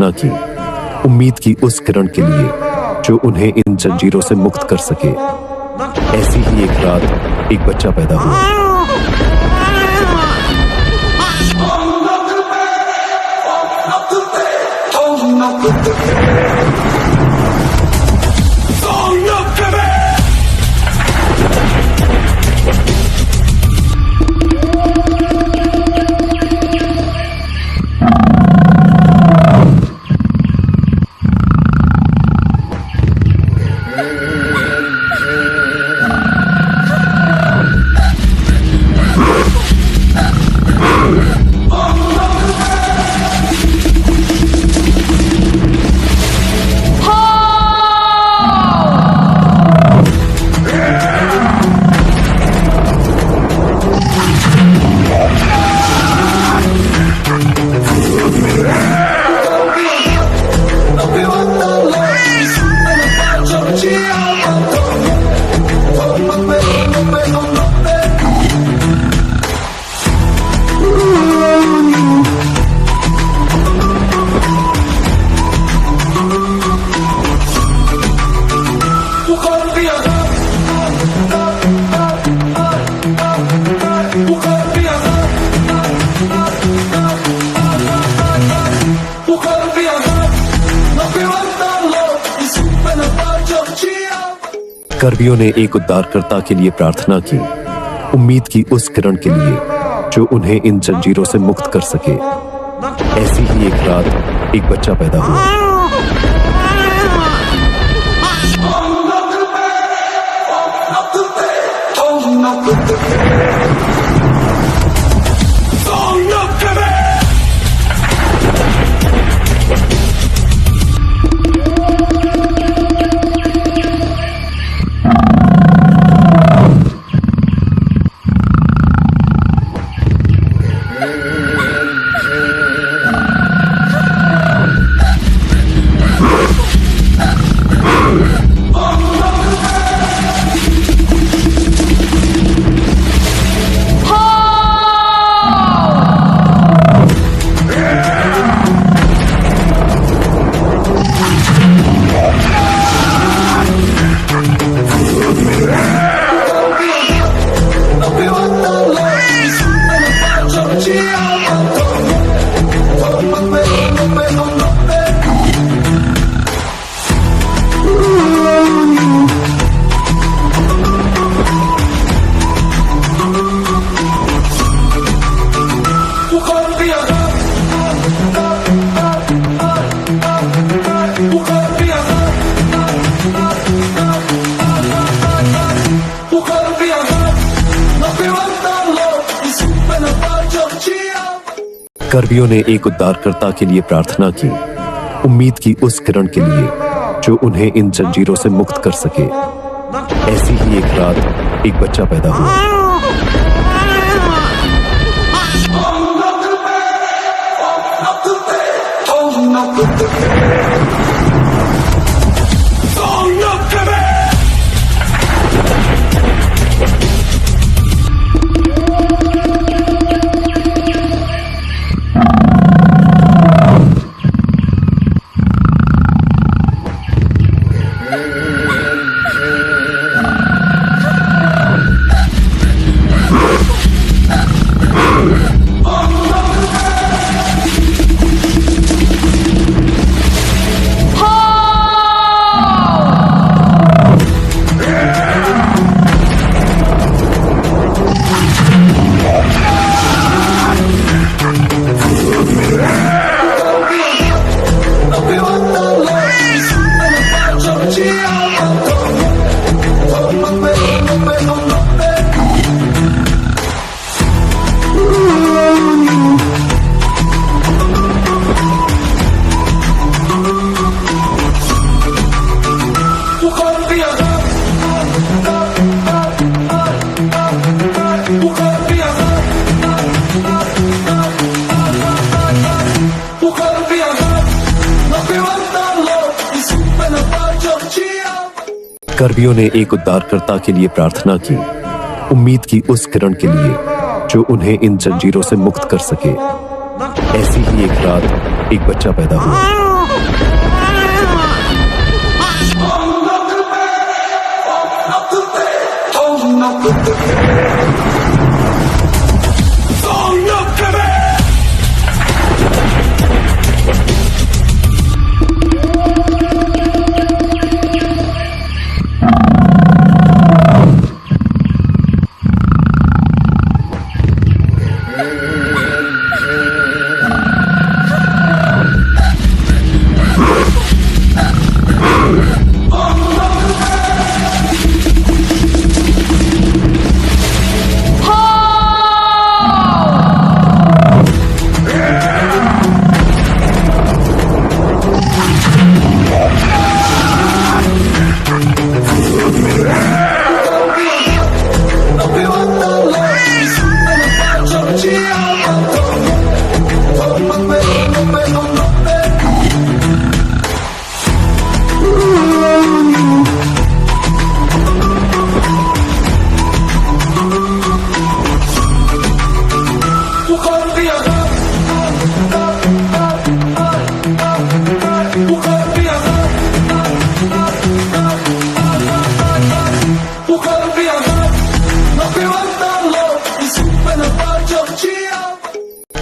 प्रार्थना की, उम्मीद की उस किरण के लिए जो उन्हें इन जंजीरों से मुक्त कर सके। ऐसी ही एक रात एक बच्चा पैदा हुआ। कर्बियों ने एक उद्धारकर्ता के लिए प्रार्थना की, उम्मीद की उस किरण के लिए जो उन्हें इन जंजीरों से मुक्त कर सके। ऐसी ही एक रात एक बच्चा पैदा हुआ। कर्बियों ने एक उद्धारकर्ता के लिए प्रार्थना की, उम्मीद की उस किरण के लिए जो उन्हें इन जंजीरों से मुक्त कर सके। ऐसी ही एक रात एक बच्चा पैदा हुआ। कर्बियों ने एक उद्धारकर्ता के लिए प्रार्थना की, उम्मीद की उस किरण के लिए जो उन्हें इन जंजीरों से मुक्त कर सके। ऐसी ही एक रात एक बच्चा पैदा हुआ।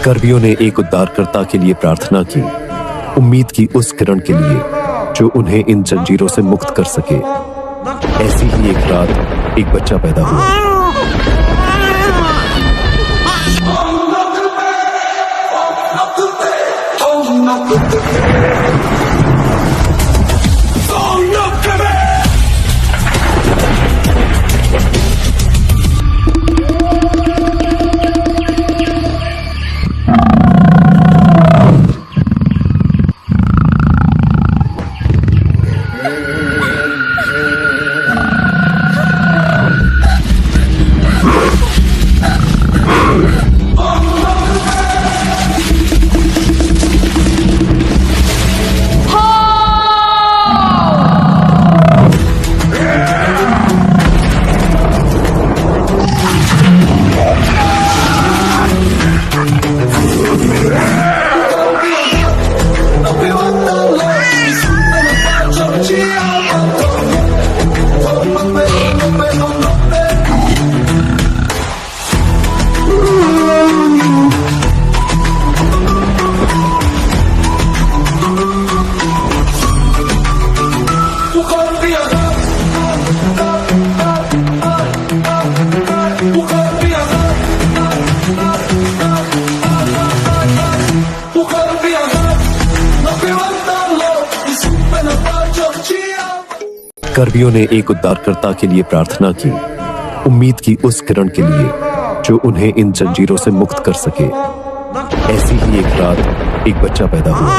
कर्मियों ने एक उद्धारकर्ता के लिए प्रार्थना की, उम्मीद की उस किरण के लिए जो उन्हें इन जंजीरों से मुक्त कर सके। ऐसी ही एक रात एक बच्चा पैदा हुआ। कर्मियों ने एक उद्धारकर्ता के लिए प्रार्थना की, उम्मीद की उस किरण के लिए जो उन्हें इन जंजीरों से मुक्त कर सके। ऐसी ही एक रात एक बच्चा पैदा हुआ।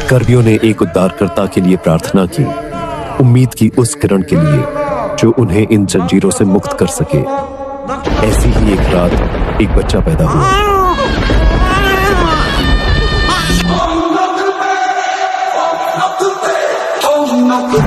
कर्मियों ने एक उद्धारकर्ता के लिए प्रार्थना की, उम्मीद की उस किरण के लिए जो उन्हें इन जंजीरों से मुक्त कर सके। ऐसी ही एक रात एक बच्चा पैदा हुआ। No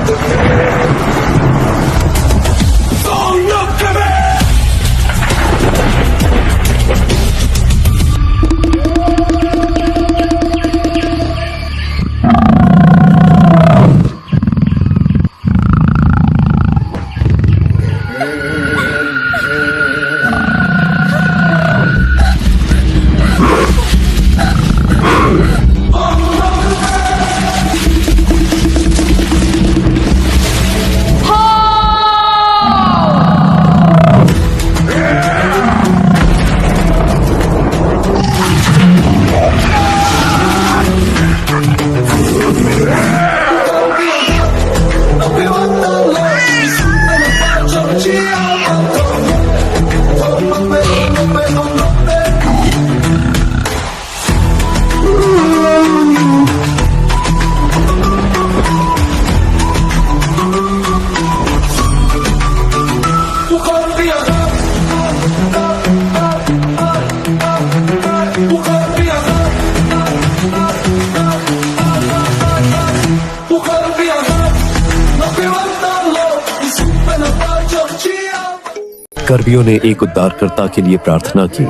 कर्मियों ने एक उद्धारकर्ता के लिए प्रार्थना की,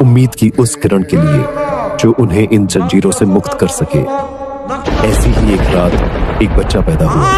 उम्मीद की उस किरण के लिए जो उन्हें इन जंजीरों से मुक्त कर सके। ऐसी ही एक रात एक बच्चा पैदा हुआ।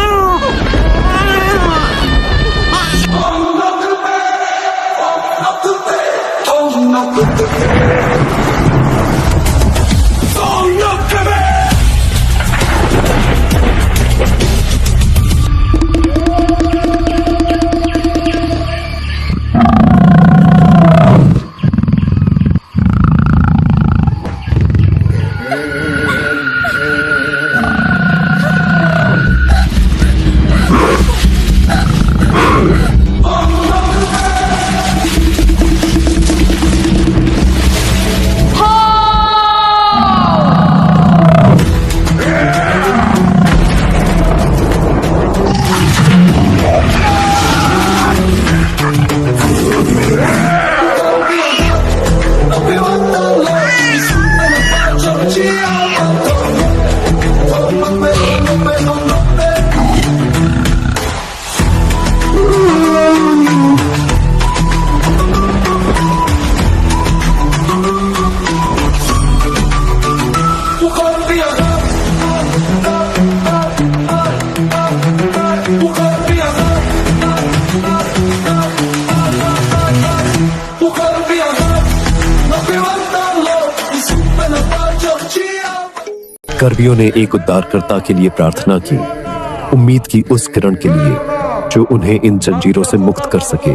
कर्मियों ने एक उद्धारकर्ता के लिए प्रार्थना की, उम्मीद की उस किरण के लिए जो उन्हें इन जंजीरों से मुक्त कर सके।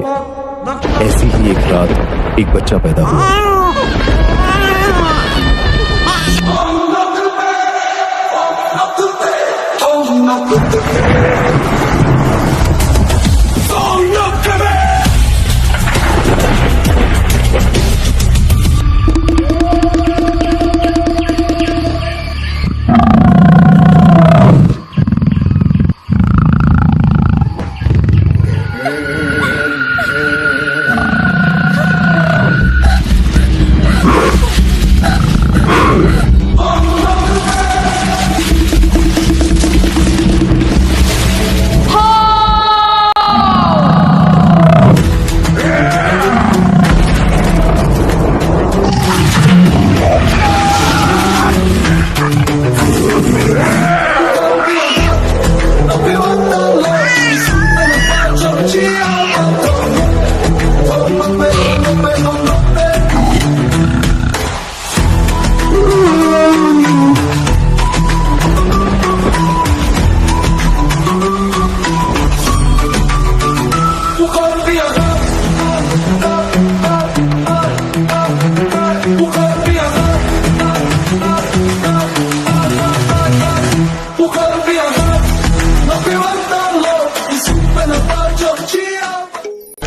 ऐसी ही एक रात एक बच्चा पैदा हुआ।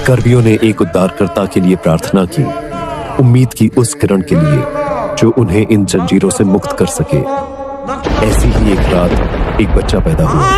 कर्मियों ने एक उद्धारकर्ता के लिए प्रार्थना की, उम्मीद की उस किरण के लिए जो उन्हें इन जंजीरों से मुक्त कर सके। ऐसी ही एक रात एक बच्चा पैदा हुआ।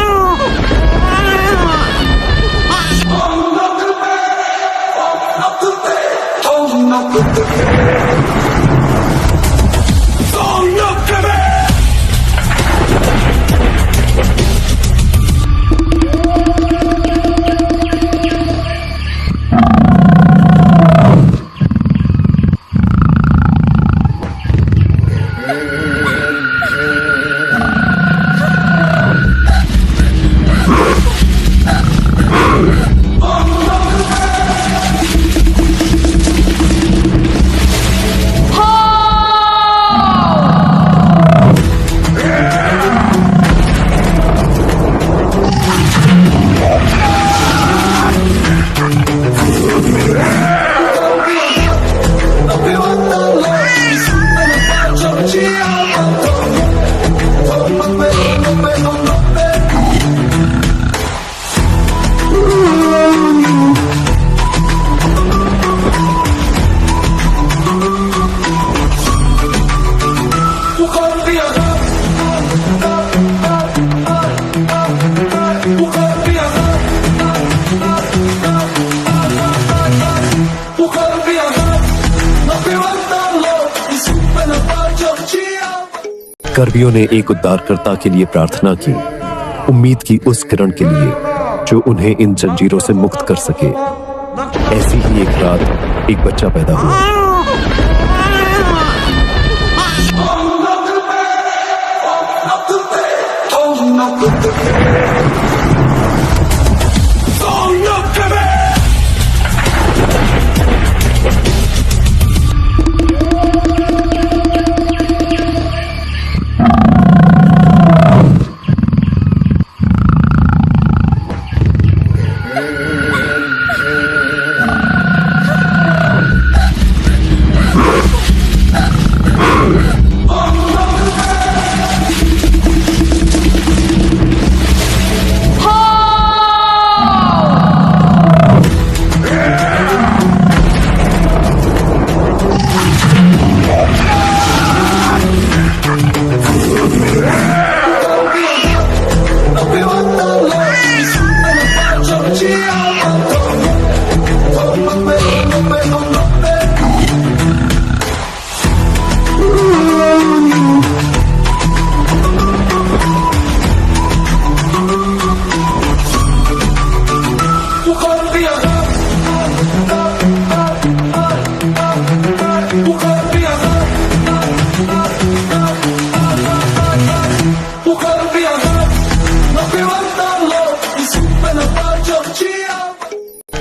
कर्मियों ने एक उद्धारकर्ता के लिए प्रार्थना की, उम्मीद की उस किरण के लिए जो उन्हें इन जंजीरों से मुक्त कर सके। ऐसी ही एक रात एक बच्चा पैदा हुआ।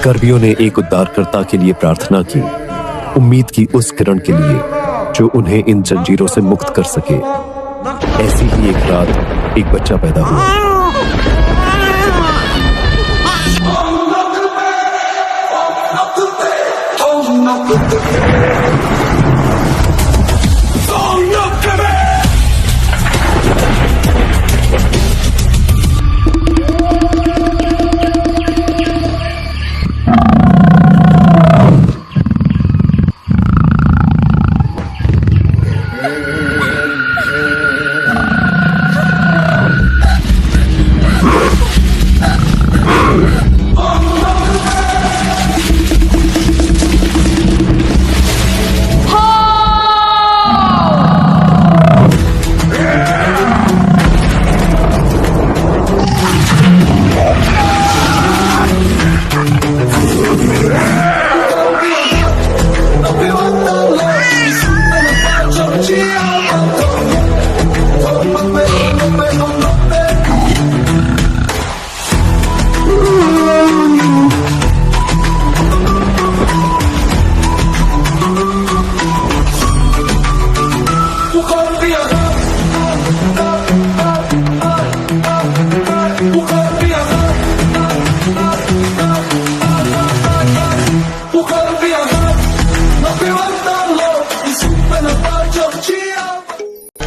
कर्मियों ने एक उद्धारकर्ता के लिए प्रार्थना की, उम्मीद की उस किरण के लिए जो उन्हें इन जंजीरों से मुक्त कर सके। ऐसी ही एक रात एक बच्चा पैदा हुआ।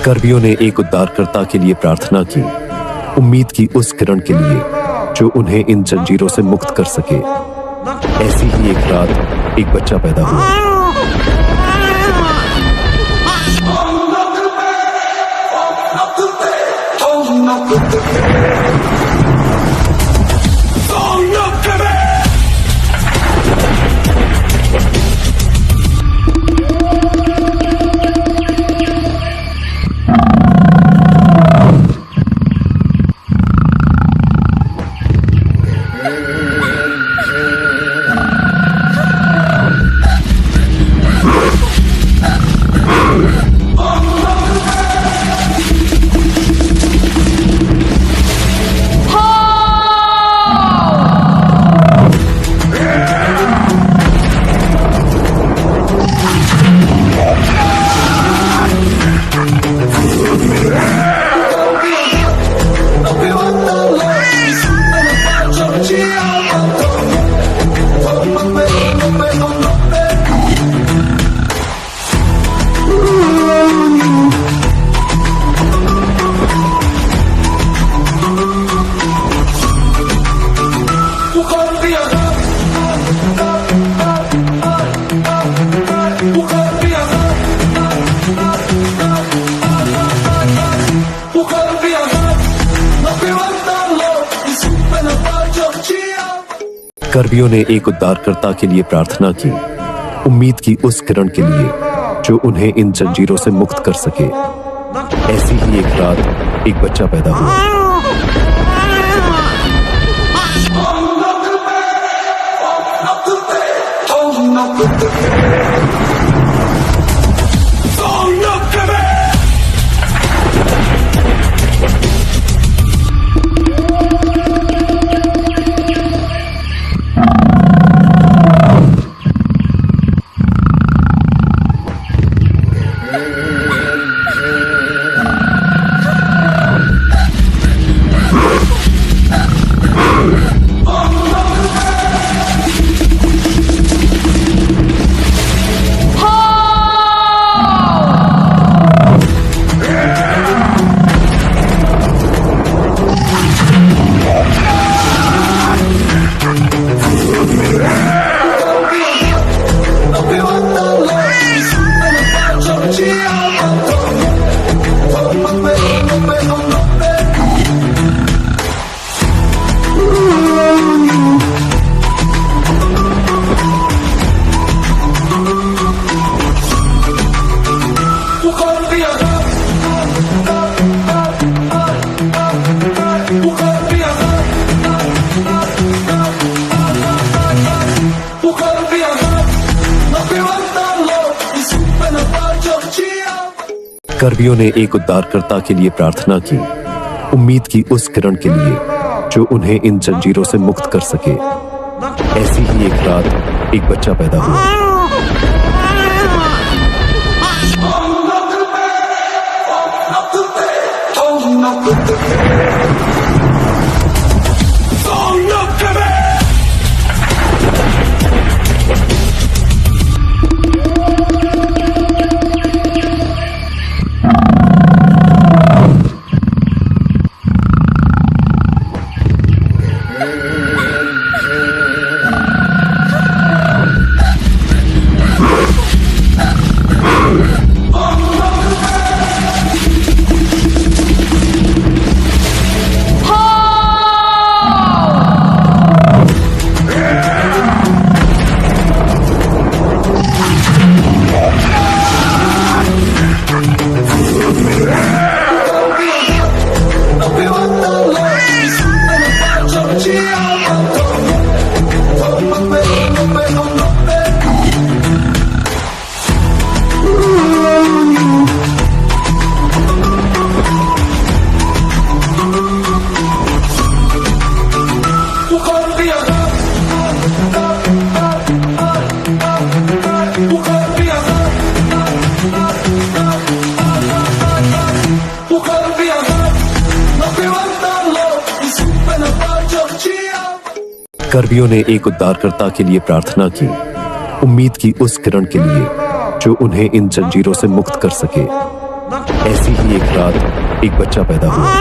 कर्मियों ने एक उद्धारकर्ता के लिए प्रार्थना की, उम्मीद की उस किरण के लिए जो उन्हें इन जंजीरों से मुक्त कर सके। ऐसी ही एक रात एक बच्चा पैदा हुआ। कर्मियों ने एक उद्धारकर्ता के लिए प्रार्थना की, उम्मीद की उस किरण के लिए जो उन्हें इन जंजीरों से मुक्त कर सके। ऐसी ही एक रात एक बच्चा पैदा हुआ। Up to कर्मियों ने एक उद्धारकर्ता के लिए प्रार्थना की, उम्मीद की उस किरण के लिए जो उन्हें इन जंजीरों से मुक्त कर सके। ऐसी ही एक रात एक बच्चा पैदा हुआ। कर्मियों ने एक उद्धारकर्ता के लिए प्रार्थना की, उम्मीद की उस किरण के लिए जो उन्हें इन जंजीरों से मुक्त कर सके। ऐसी ही एक रात एक बच्चा पैदा हुआ।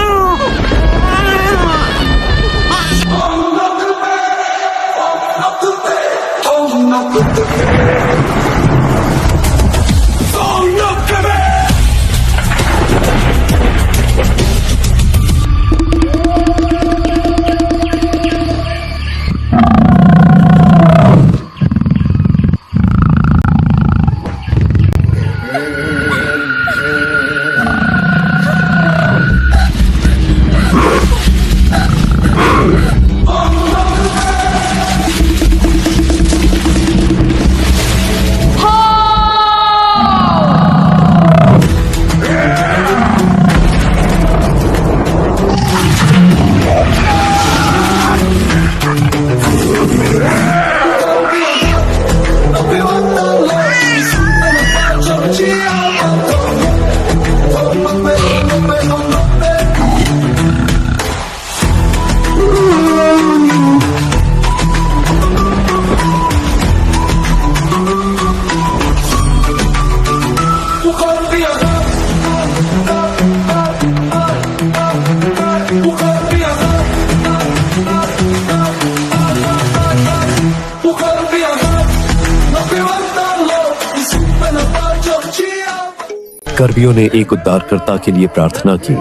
कर्मियों ने एक उद्धारकर्ता के लिए प्रार्थना की,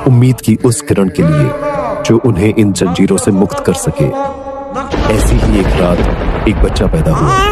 उम्मीद की उस किरण के लिए जो उन्हें इन जंजीरों से मुक्त कर सके। ऐसी ही एक रात एक बच्चा पैदा हुआ।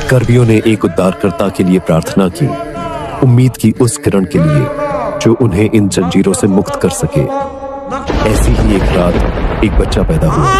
कर्मियों ने एक उद्धारकर्ता के लिए प्रार्थना की, उम्मीद की उस किरण के लिए जो उन्हें इन जंजीरों से मुक्त कर सके। ऐसी ही एक रात एक बच्चा पैदा हुआ।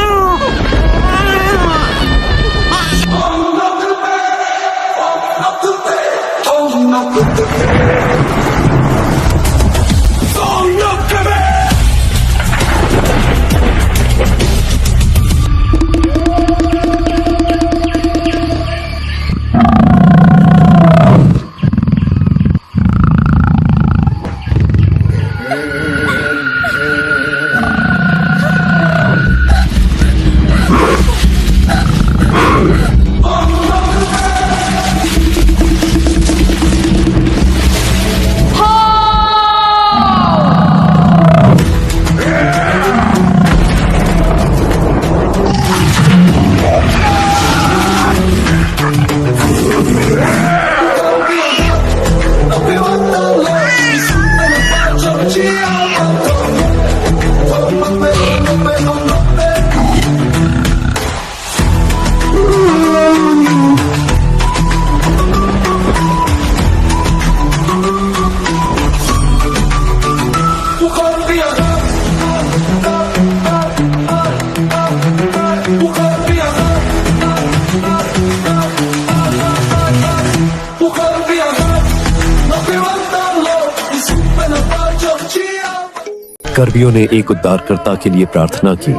कर्मियों ने एक उद्धारकर्ता के लिए प्रार्थना की,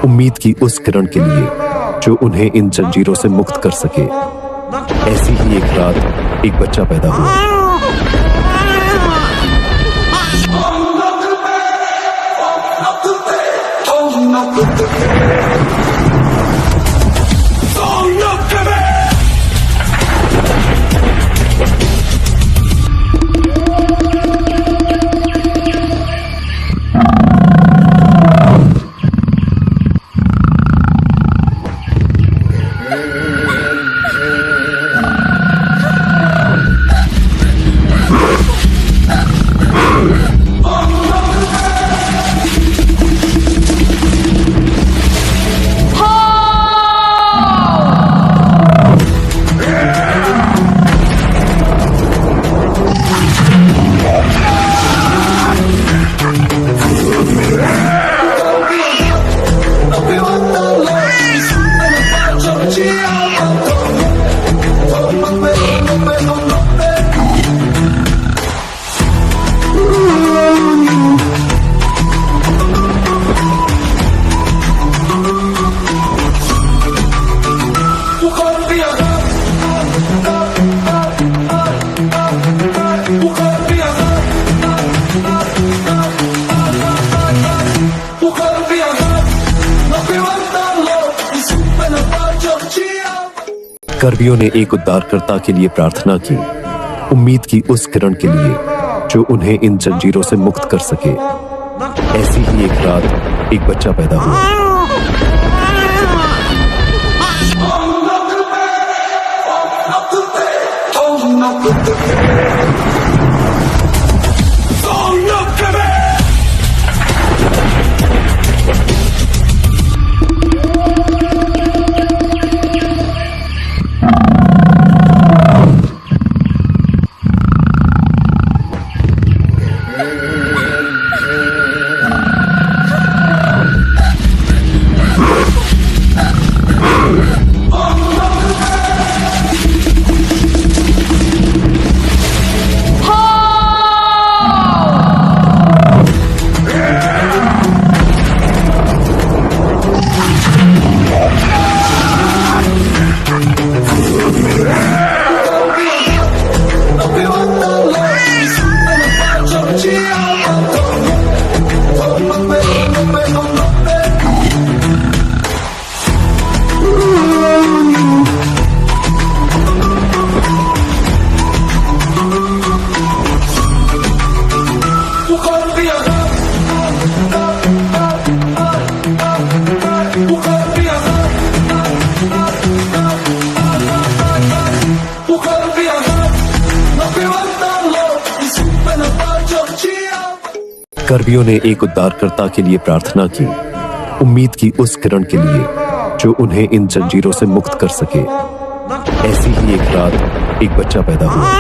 उम्मीद की उस किरण के लिए जो उन्हें इन जंजीरों से मुक्त कर सके। ऐसी ही एक रात एक बच्चा पैदा हुआ। कर्मियों ने एक उद्धारकर्ता के लिए प्रार्थना की, उम्मीद की उस किरण के लिए जो उन्हें इन जंजीरों से मुक्त कर सके। ऐसी ही एक रात एक बच्चा पैदा हुआ। कर्मियों ने एक उद्धारकर्ता के लिए प्रार्थना की, उम्मीद की उस किरण के लिए जो उन्हें इन जंजीरों से मुक्त कर सके। ऐसी ही एक रात एक बच्चा पैदा हुआ।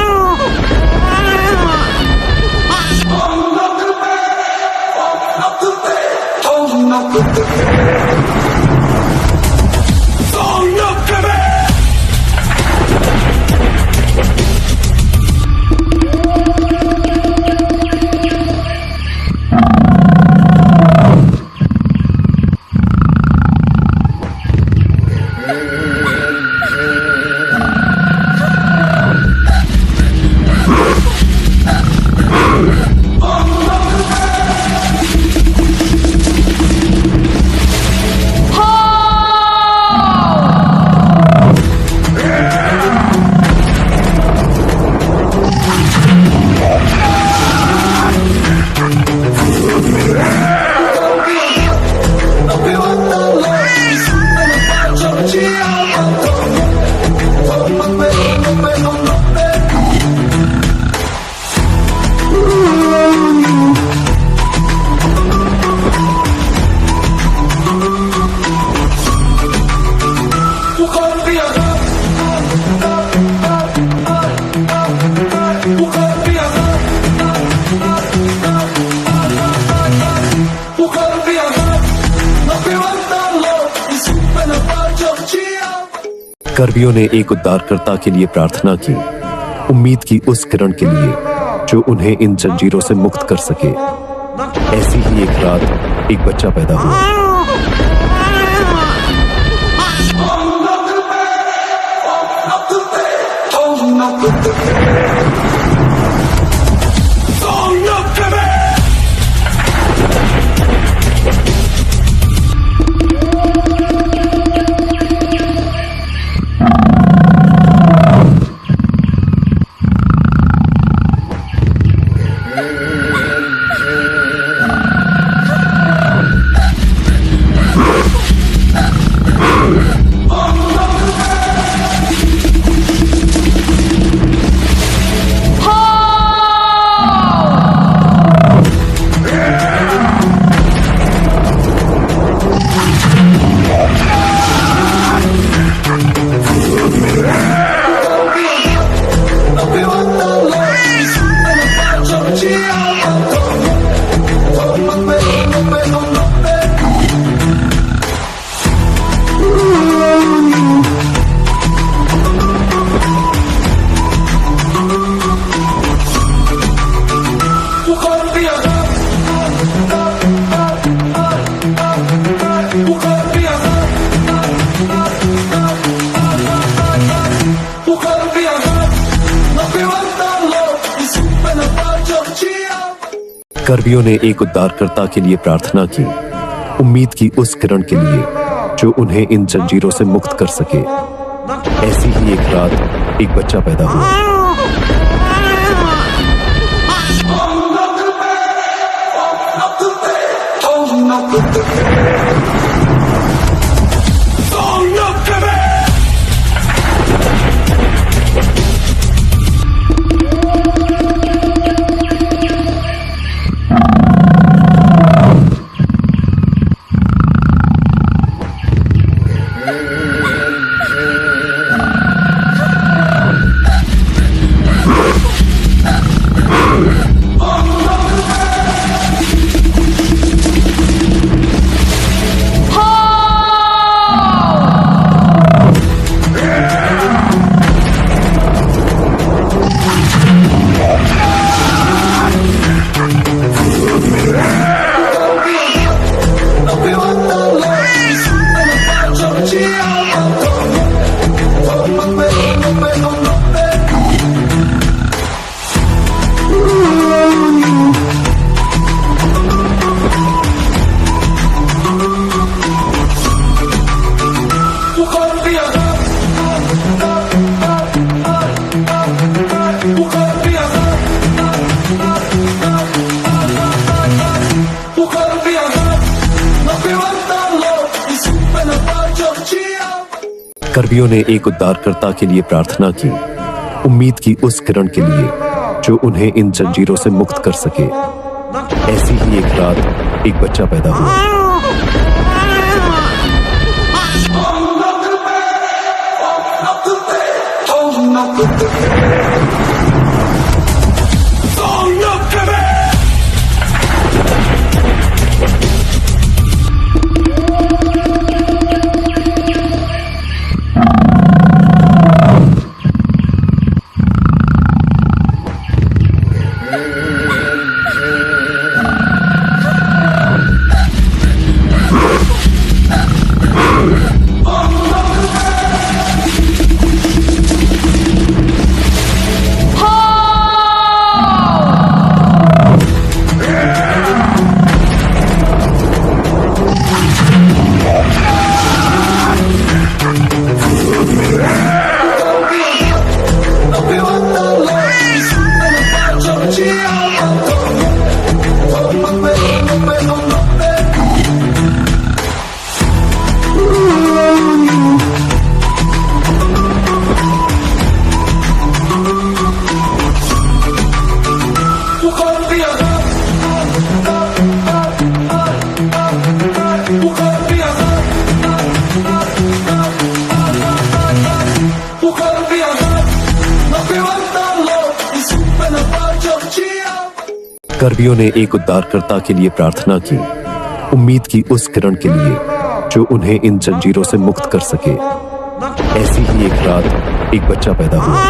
कर्मियों ने एक उद्धारकर्ता के लिए प्रार्थना की, उम्मीद की उस किरण के लिए जो उन्हें इन जंजीरों से मुक्त कर सके। ऐसी ही एक रात एक बच्चा पैदा हुआ। कर्मियों ने एक उद्धारकर्ता के लिए प्रार्थना की, उम्मीद की उस किरण के लिए जो उन्हें इन जंजीरों से मुक्त कर सके। ऐसी ही एक रात एक बच्चा पैदा हुआ। कर्मियों ने एक उद्धारकर्ता के लिए प्रार्थना की, उम्मीद की उस किरण के लिए जो उन्हें इन जंजीरों से मुक्त कर सके। ऐसी ही एक रात एक बच्चा पैदा हुआ। कर्मियों ने एक उद्धारकर्ता के लिए प्रार्थना की, उम्मीद की उस किरण के लिए जो उन्हें इन जंजीरों से मुक्त कर सके। ऐसी ही एक रात एक बच्चा पैदा हुआ।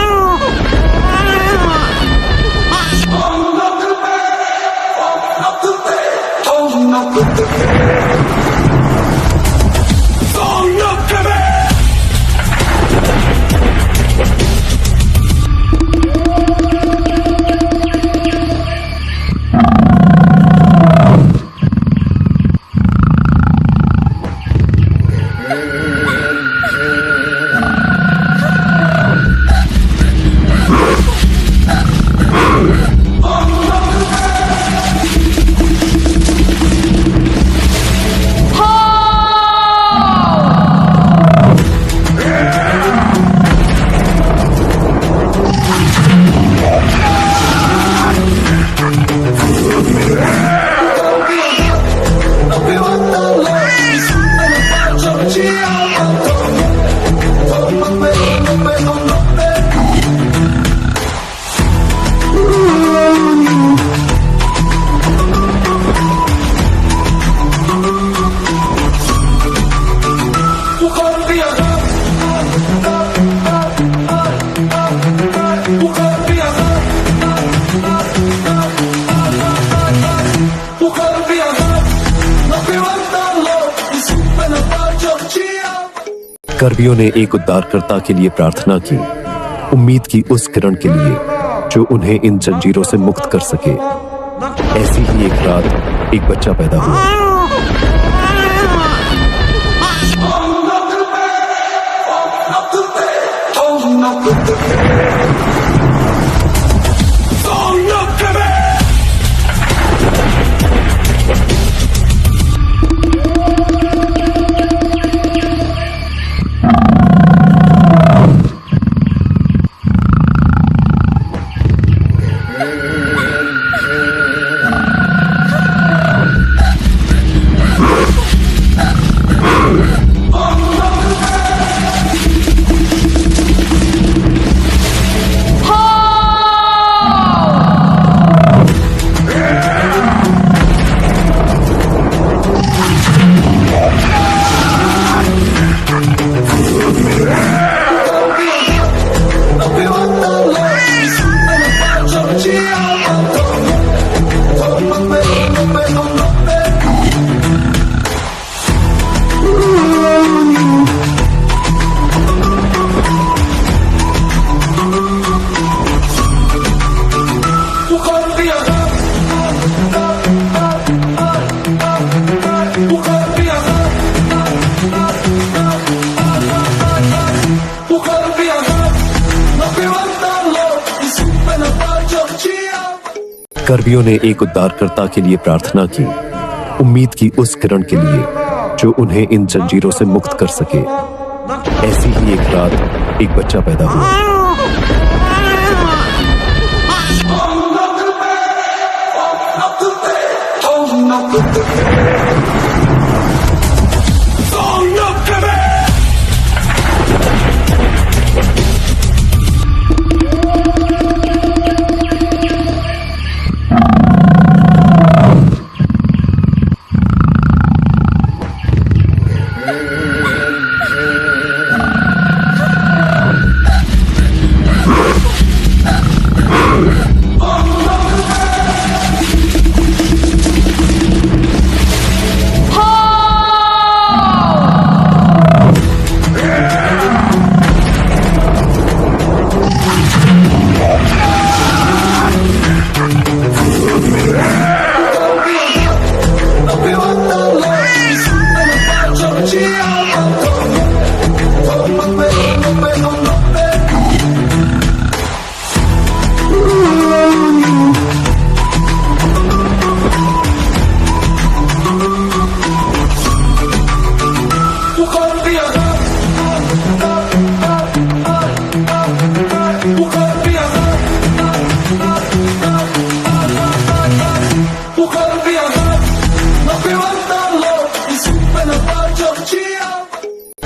कर्मियों ने एक उद्धारकर्ता के लिए प्रार्थना की, उम्मीद की उस किरण के लिए जो उन्हें इन जंजीरों से मुक्त कर सके। ऐसी ही एक रात एक बच्चा पैदा हुआ। कर्मियों ने एक उद्धारकर्ता के लिए प्रार्थना की, उम्मीद की उस किरण के लिए जो उन्हें इन जंजीरों से मुक्त कर सके। ऐसी ही एक रात एक बच्चा पैदा हुआ।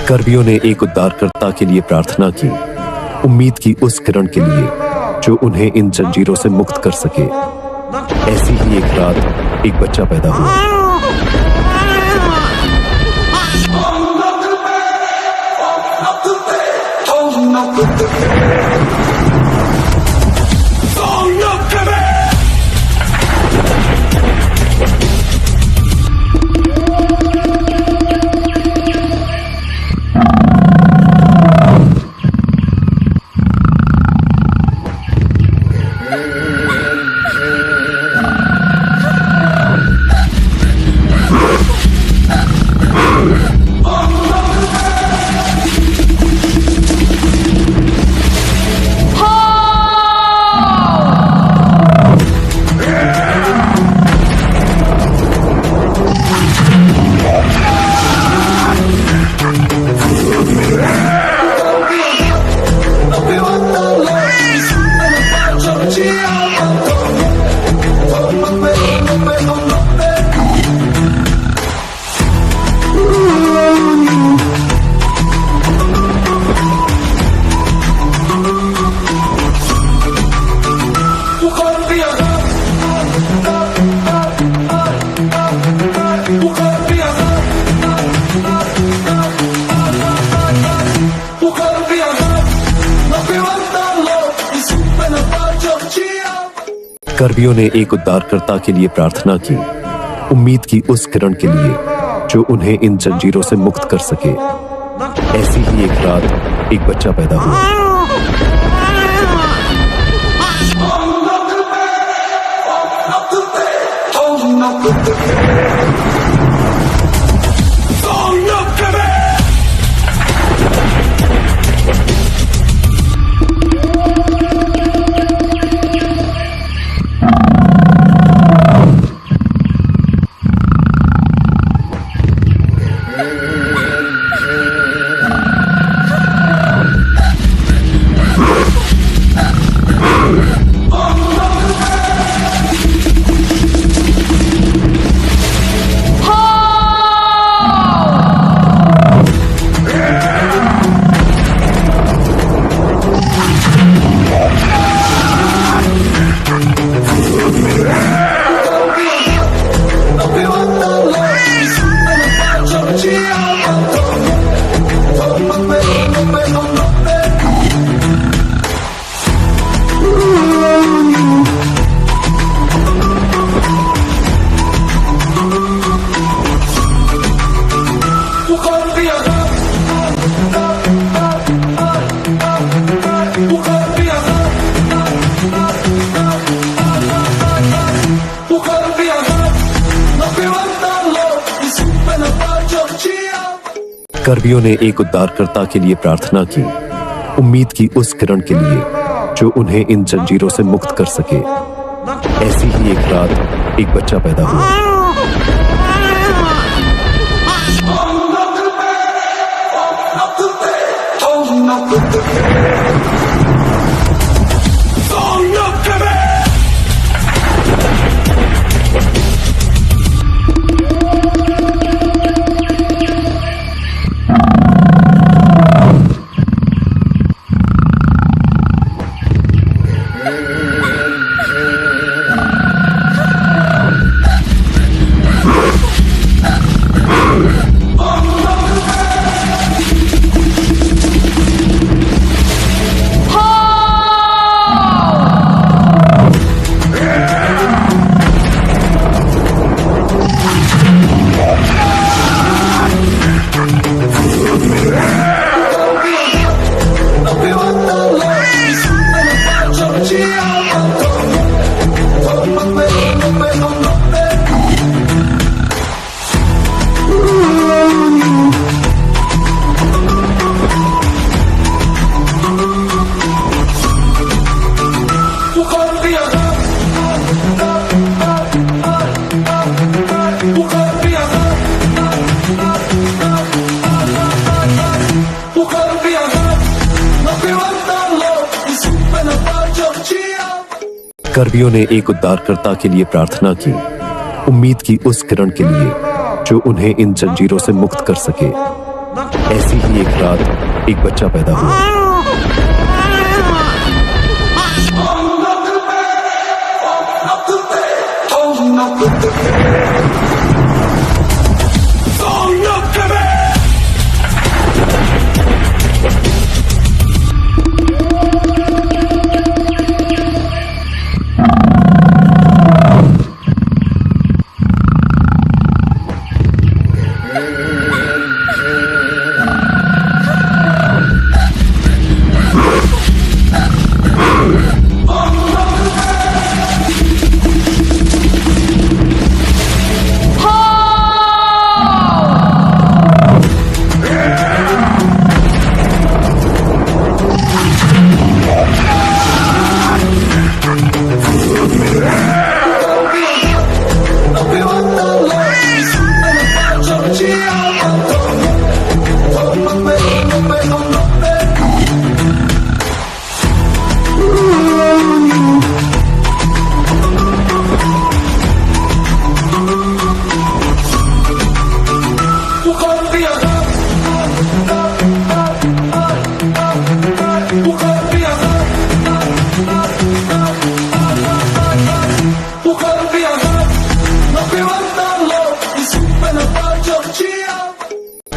कर्मियों ने एक उद्धारकर्ता के लिए प्रार्थना की, उम्मीद की उस किरण के लिए जो उन्हें इन जंजीरों से मुक्त कर सके। ऐसी ही एक रात एक बच्चा पैदा हुआ। कर्मियों ने एक उद्धारकर्ता के लिए प्रार्थना की, उम्मीद की उस किरण के लिए जो उन्हें इन जंजीरों से मुक्त कर सके। ऐसी ही एक रात एक बच्चा पैदा हुआ। कर्मियों ने एक उद्धारकर्ता के लिए प्रार्थना की, उम्मीद की उस किरण के लिए जो उन्हें इन जंजीरों से मुक्त कर सके। ऐसी ही एक रात एक बच्चा पैदा हुआ। कर्मियों ने एक उद्धारकर्ता के लिए प्रार्थना की, उम्मीद की उस किरण के लिए जो उन्हें इन जंजीरों से मुक्त कर सके। ऐसी ही एक रात एक बच्चा पैदा हुआ। Up to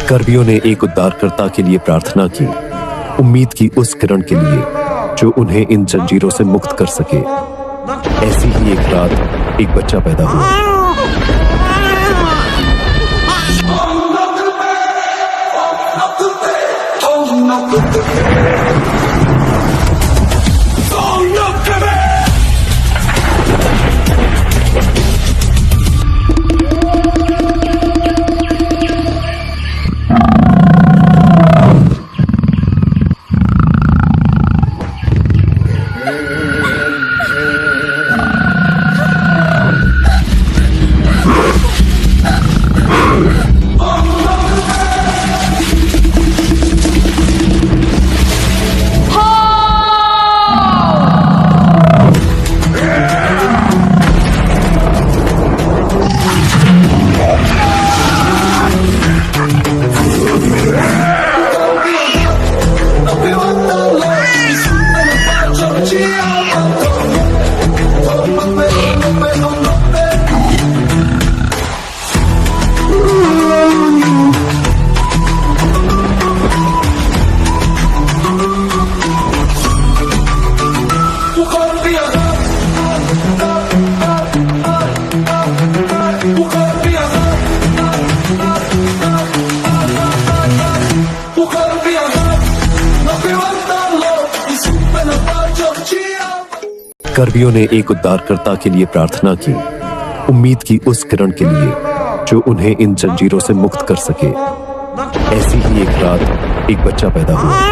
कर्मियों ने एक उद्धारकर्ता के लिए प्रार्थना की, उम्मीद की उस किरण के लिए जो उन्हें इन जंजीरों से मुक्त कर सके। ऐसी ही एक रात एक बच्चा पैदा हुआ। कर्मियों ने एक उद्धारकर्ता के लिए प्रार्थना की, उम्मीद की उस किरण के लिए जो उन्हें इन जंजीरों से मुक्त कर सके। ऐसी ही एक रात एक बच्चा पैदा हुआ।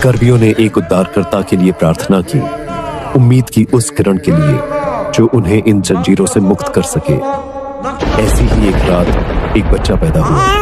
कर्मियों ने एक उद्धारकर्ता के लिए प्रार्थना की, उम्मीद की उस किरण के लिए जो उन्हें इन जंजीरों से मुक्त कर सके। ऐसी ही एक रात एक बच्चा पैदा हुआ।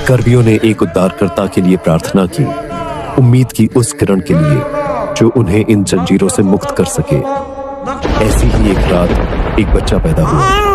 कर्मियों ने एक उद्धारकर्ता के लिए प्रार्थना की, उम्मीद की उस किरण के लिए जो उन्हें इन जंजीरों से मुक्त कर सके। ऐसी ही एक रात एक बच्चा पैदा हुआ।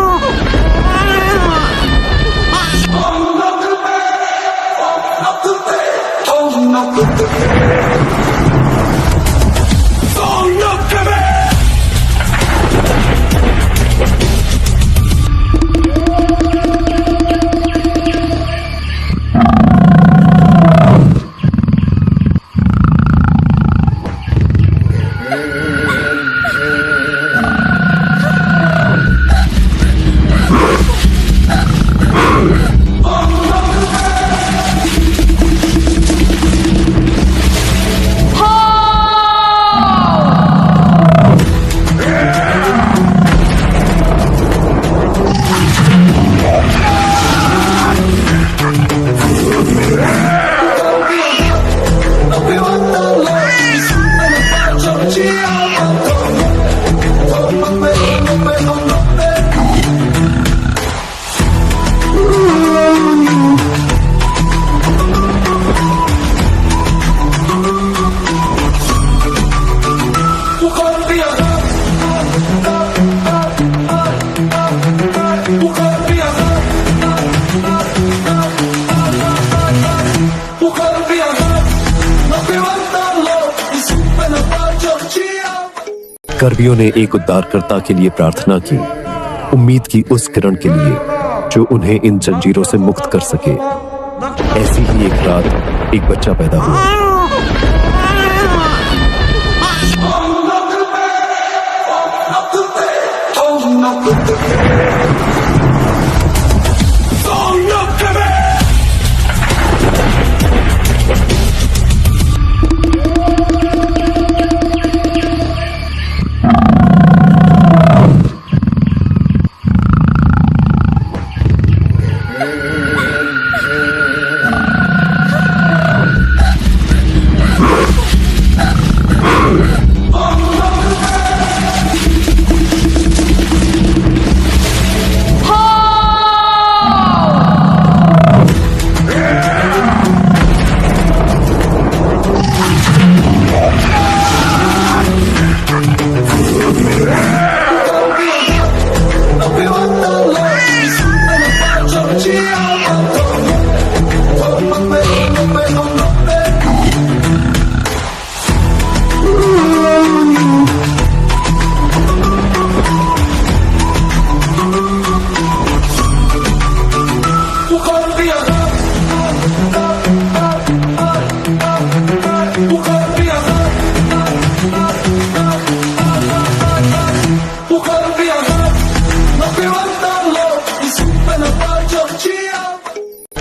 कर्मियों ने एक उद्धारकर्ता के लिए प्रार्थना की, उम्मीद की उस किरण के लिए जो उन्हें इन जंजीरों से मुक्त कर सके। ऐसी ही एक रात एक बच्चा पैदा हुआ।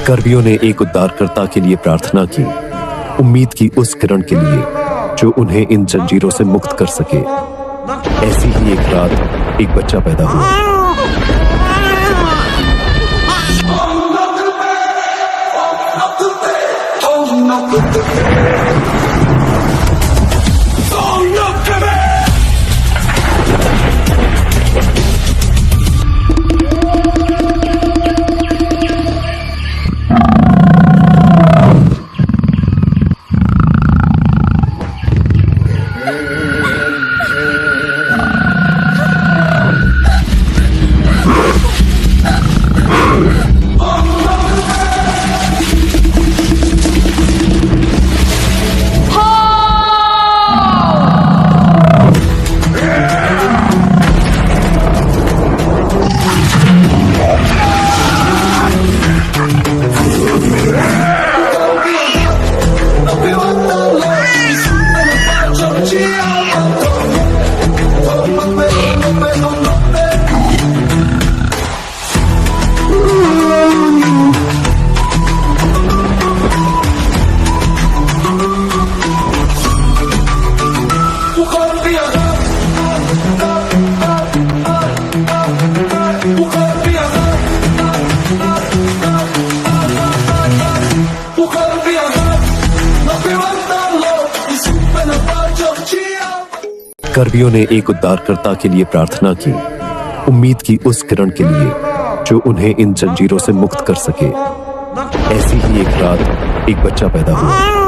कर्मियों ने एक उद्धारकर्ता के लिए प्रार्थना की, उम्मीद की उस किरण के लिए जो उन्हें इन जंजीरों से मुक्त कर सके। ऐसी ही एक रात एक बच्चा पैदा हुआ। कर्मियों ने एक उद्धारकर्ता के लिए प्रार्थना की, उम्मीद की उस किरण के लिए जो उन्हें इन जंजीरों से मुक्त कर सके। ऐसी ही एक रात एक बच्चा पैदा हुआ।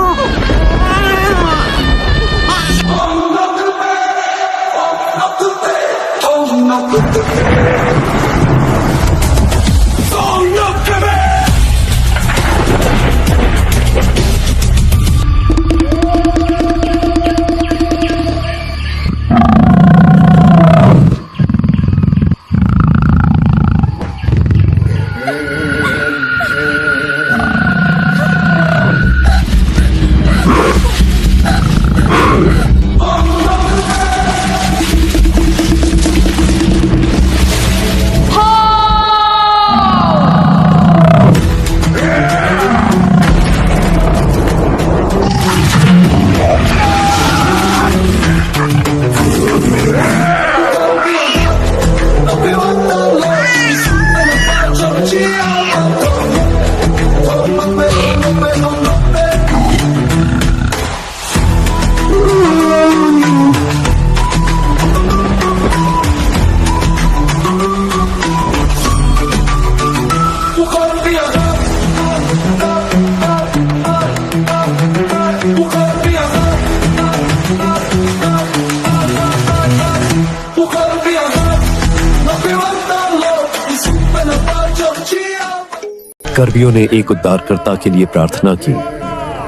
कर्बियों ने एक उद्धारकर्ता के लिए प्रार्थना की,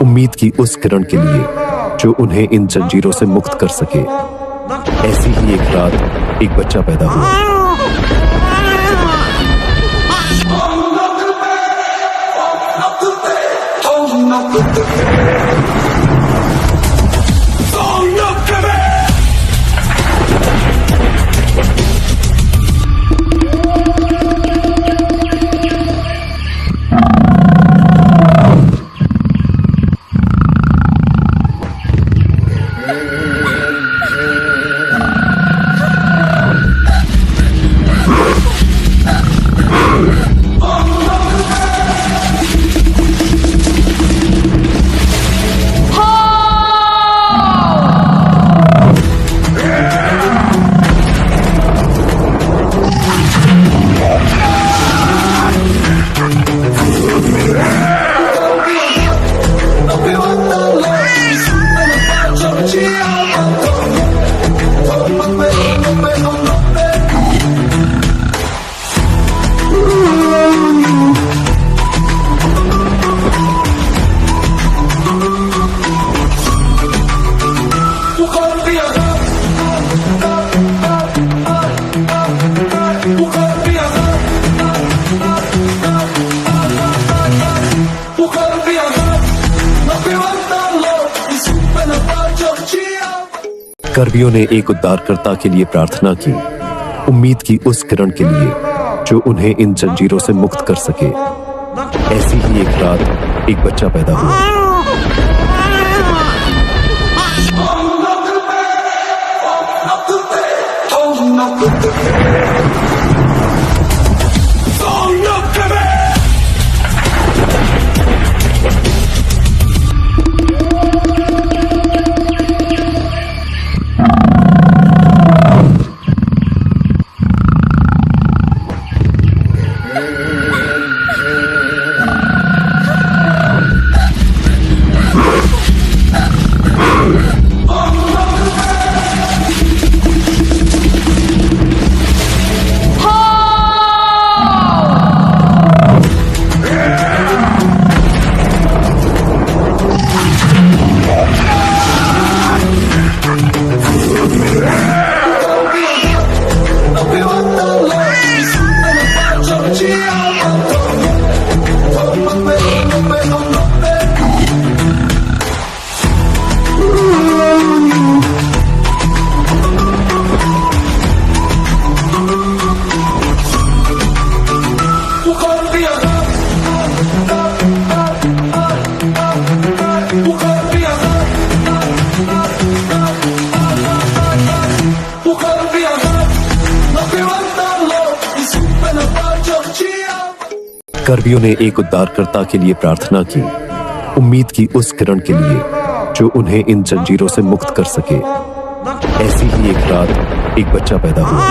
उम्मीद की उस किरण के लिए जो उन्हें इन जंजीरों से मुक्त कर सके। ऐसी ही एक रात एक बच्चा पैदा हुआ। कर्बियों ने एक उद्धारकर्ता के लिए प्रार्थना की, उम्मीद की उस किरण के लिए जो उन्हें इन जंजीरों से मुक्त कर सके। ऐसी ही एक रात एक बच्चा पैदा हुआ। कर्बियों ने एक उद्धारकर्ता के लिए प्रार्थना की, उम्मीद की उस किरण के लिए जो उन्हें इन जंजीरों से मुक्त कर सके। ऐसी ही एक रात एक बच्चा पैदा हुआ।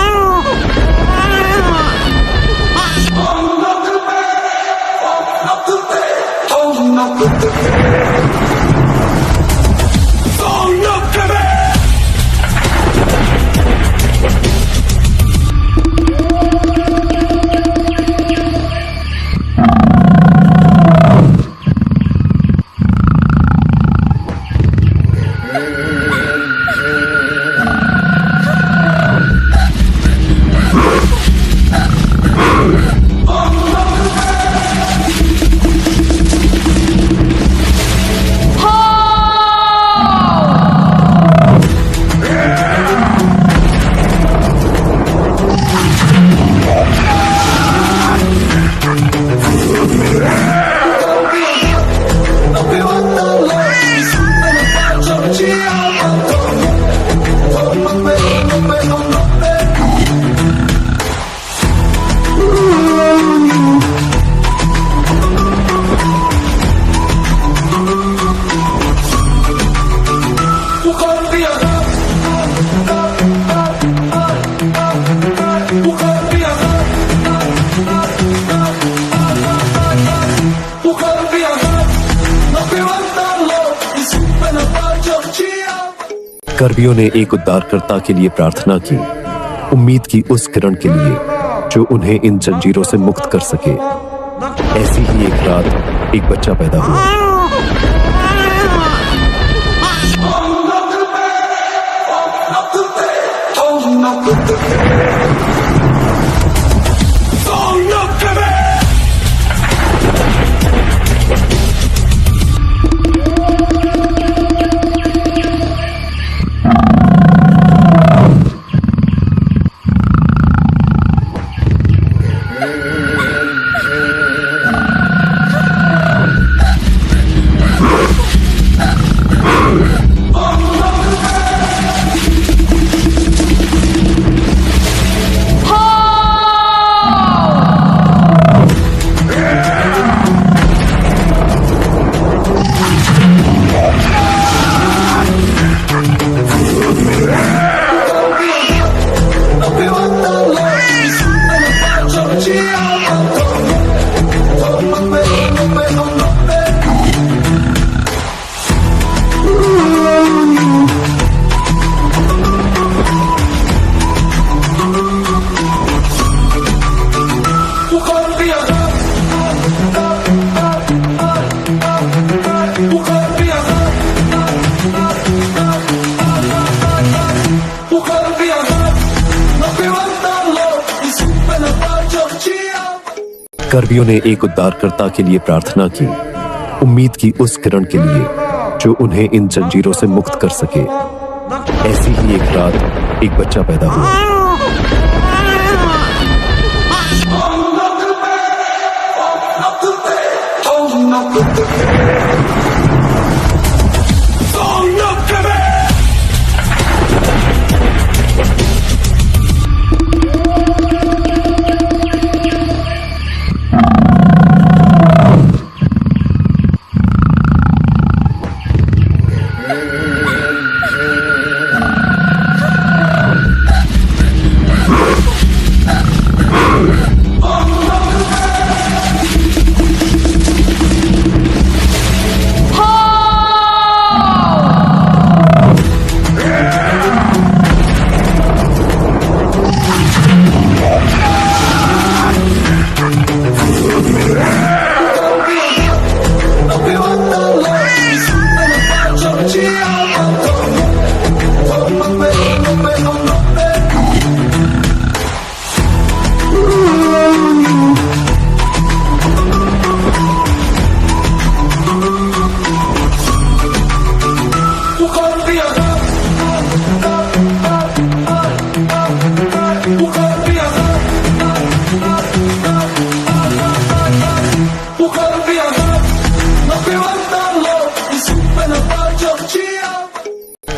कर्बियों ने एक उद्धारकर्ता के लिए प्रार्थना की, उम्मीद की उस किरण के लिए जो उन्हें इन जंजीरों से मुक्त कर सके। ऐसी ही एक रात एक बच्चा पैदा हुआ। कर्बियों ने एक उद्धारकर्ता के लिए प्रार्थना की, उम्मीद की उस किरण के लिए जो उन्हें इन जंजीरों से मुक्त कर सके। ऐसी ही एक रात एक बच्चा पैदा हुआ।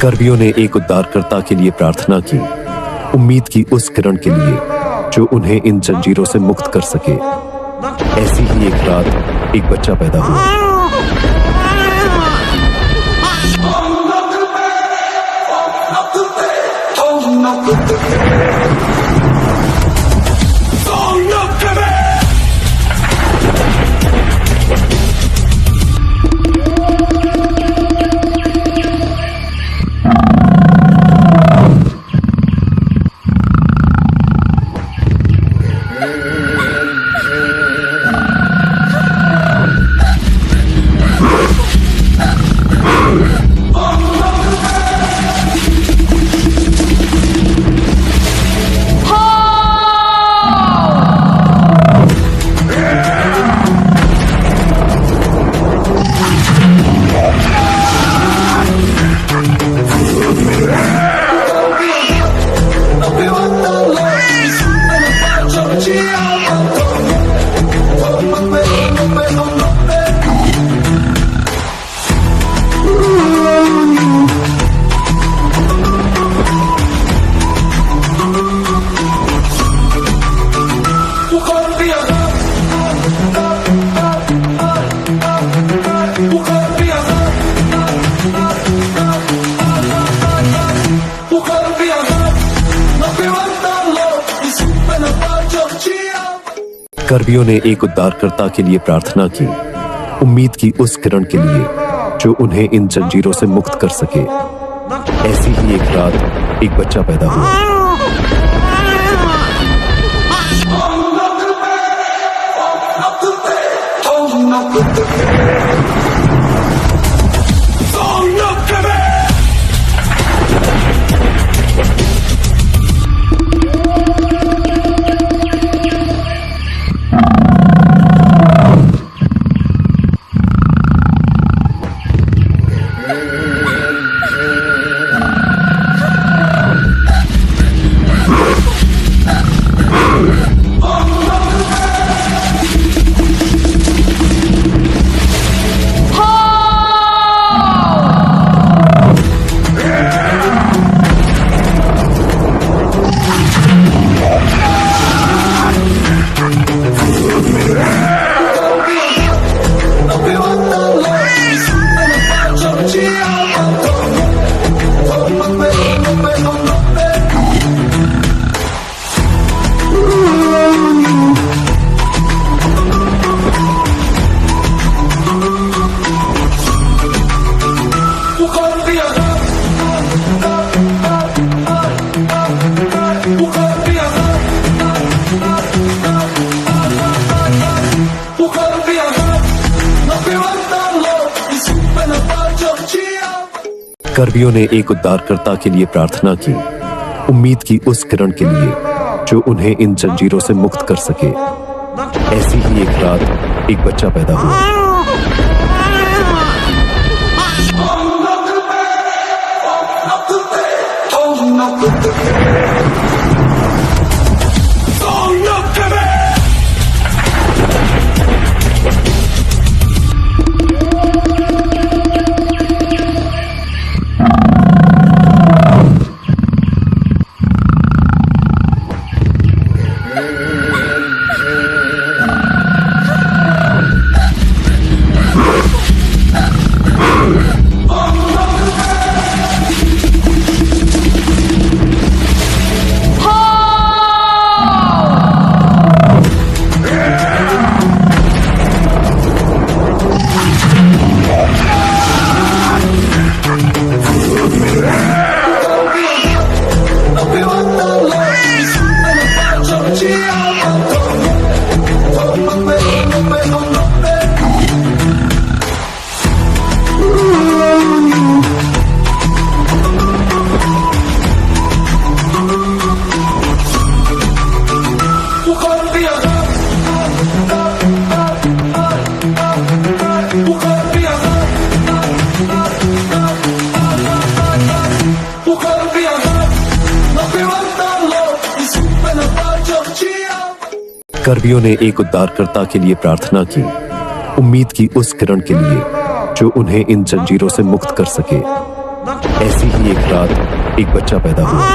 कर्बियों ने एक उद्धारकर्ता के लिए प्रार्थना की, उम्मीद की उस किरण के लिए जो उन्हें इन जंजीरों से मुक्त कर सके। ऐसी ही एक रात एक बच्चा पैदा हुआ। कर्मियों ने एक उद्धारकर्ता के लिए प्रार्थना की, उम्मीद की उस किरण के लिए जो उन्हें इन जंजीरों से मुक्त कर सके। ऐसी ही एक रात एक बच्चा पैदा हुआ। कर्मियों ने एक उद्धारकर्ता के लिए प्रार्थना की, उम्मीद की उस किरण के लिए जो उन्हें इन जंजीरों से मुक्त कर सके। ऐसी ही एक रात एक बच्चा पैदा हुआ। कर्मियों ने एक उद्धारकर्ता के लिए प्रार्थना की, उम्मीद की उस किरण के लिए जो उन्हें इन जंजीरों से मुक्त कर सके। ऐसी ही एक रात एक बच्चा पैदा हुआ।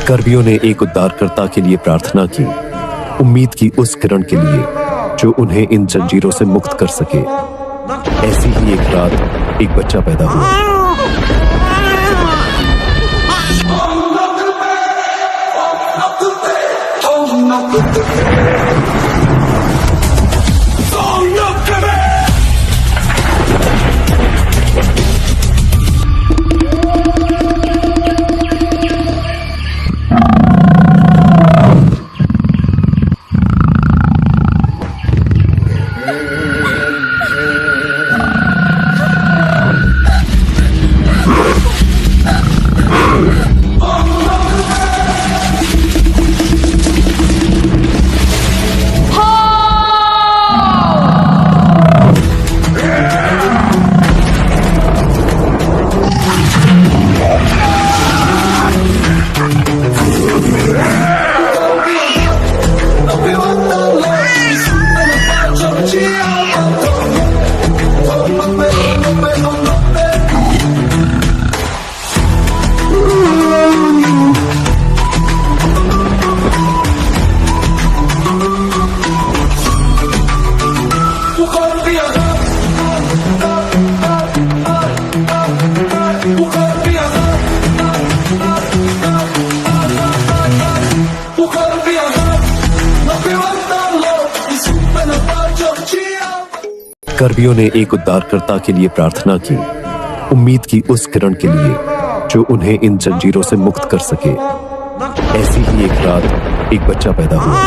कर्मियों ने एक उद्धारकर्ता के लिए प्रार्थना की, उम्मीद की उस किरण के लिए जो उन्हें इन जंजीरों से मुक्त कर सके। ऐसी ही एक रात एक बच्चा पैदा हुआ। कर्बियों ने एक उद्धारकर्ता के लिए प्रार्थना की, उम्मीद की उस किरण के लिए जो उन्हें इन जंजीरों से मुक्त कर सके। ऐसी ही एक रात एक बच्चा पैदा हुआ।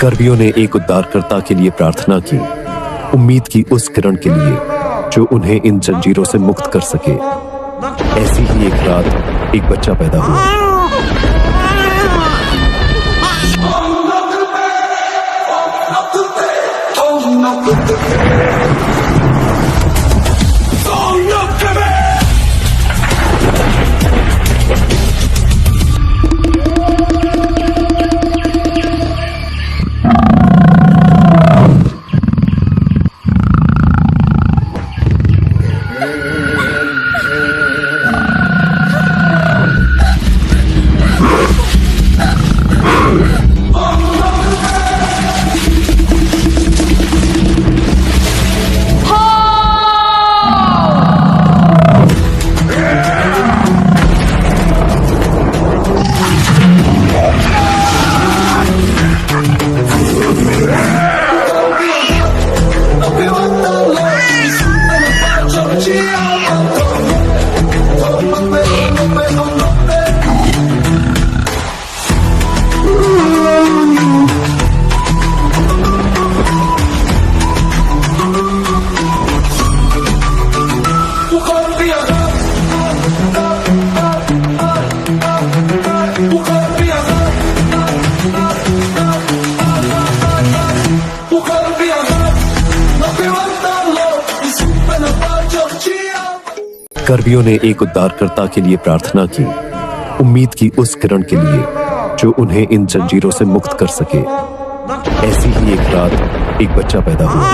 कर्बियों ने एक उद्धारकर्ता के लिए प्रार्थना की, उम्मीद की उस किरण के लिए जो उन्हें इन जंजीरों से मुक्त कर सके। ऐसी ही एक रात एक बच्चा पैदा हुआ। कर्बियों ने एक उद्धारकर्ता के लिए प्रार्थना की, उम्मीद की उस किरण के लिए जो उन्हें इन जंजीरों से मुक्त कर सके। ऐसी ही एक रात एक बच्चा पैदा हुआ।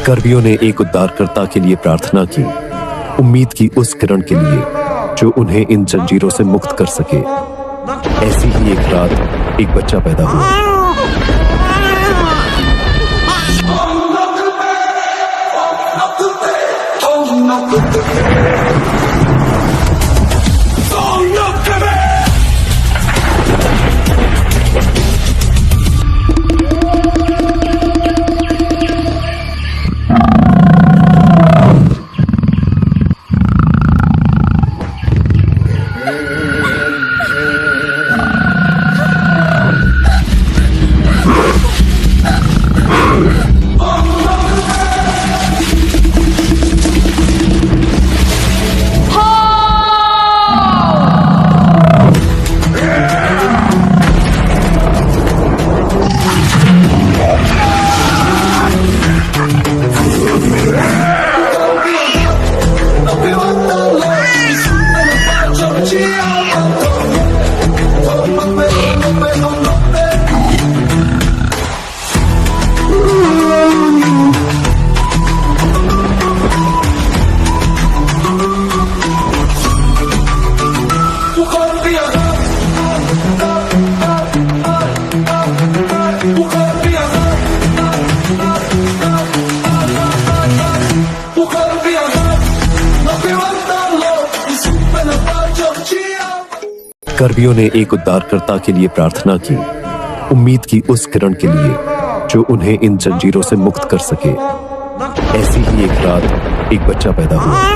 कर्मियों ने एक उद्धारकर्ता के लिए प्रार्थना की, उम्मीद की उस किरण के लिए जो उन्हें इन जंजीरों से मुक्त कर सके। ऐसी ही एक रात एक बच्चा पैदा हुआ। कर्मियों ने एक उद्धारकर्ता के लिए प्रार्थना की, उम्मीद की उस किरण के लिए जो उन्हें इन जंजीरों से मुक्त कर सके। ऐसी ही एक रात एक बच्चा पैदा हुआ।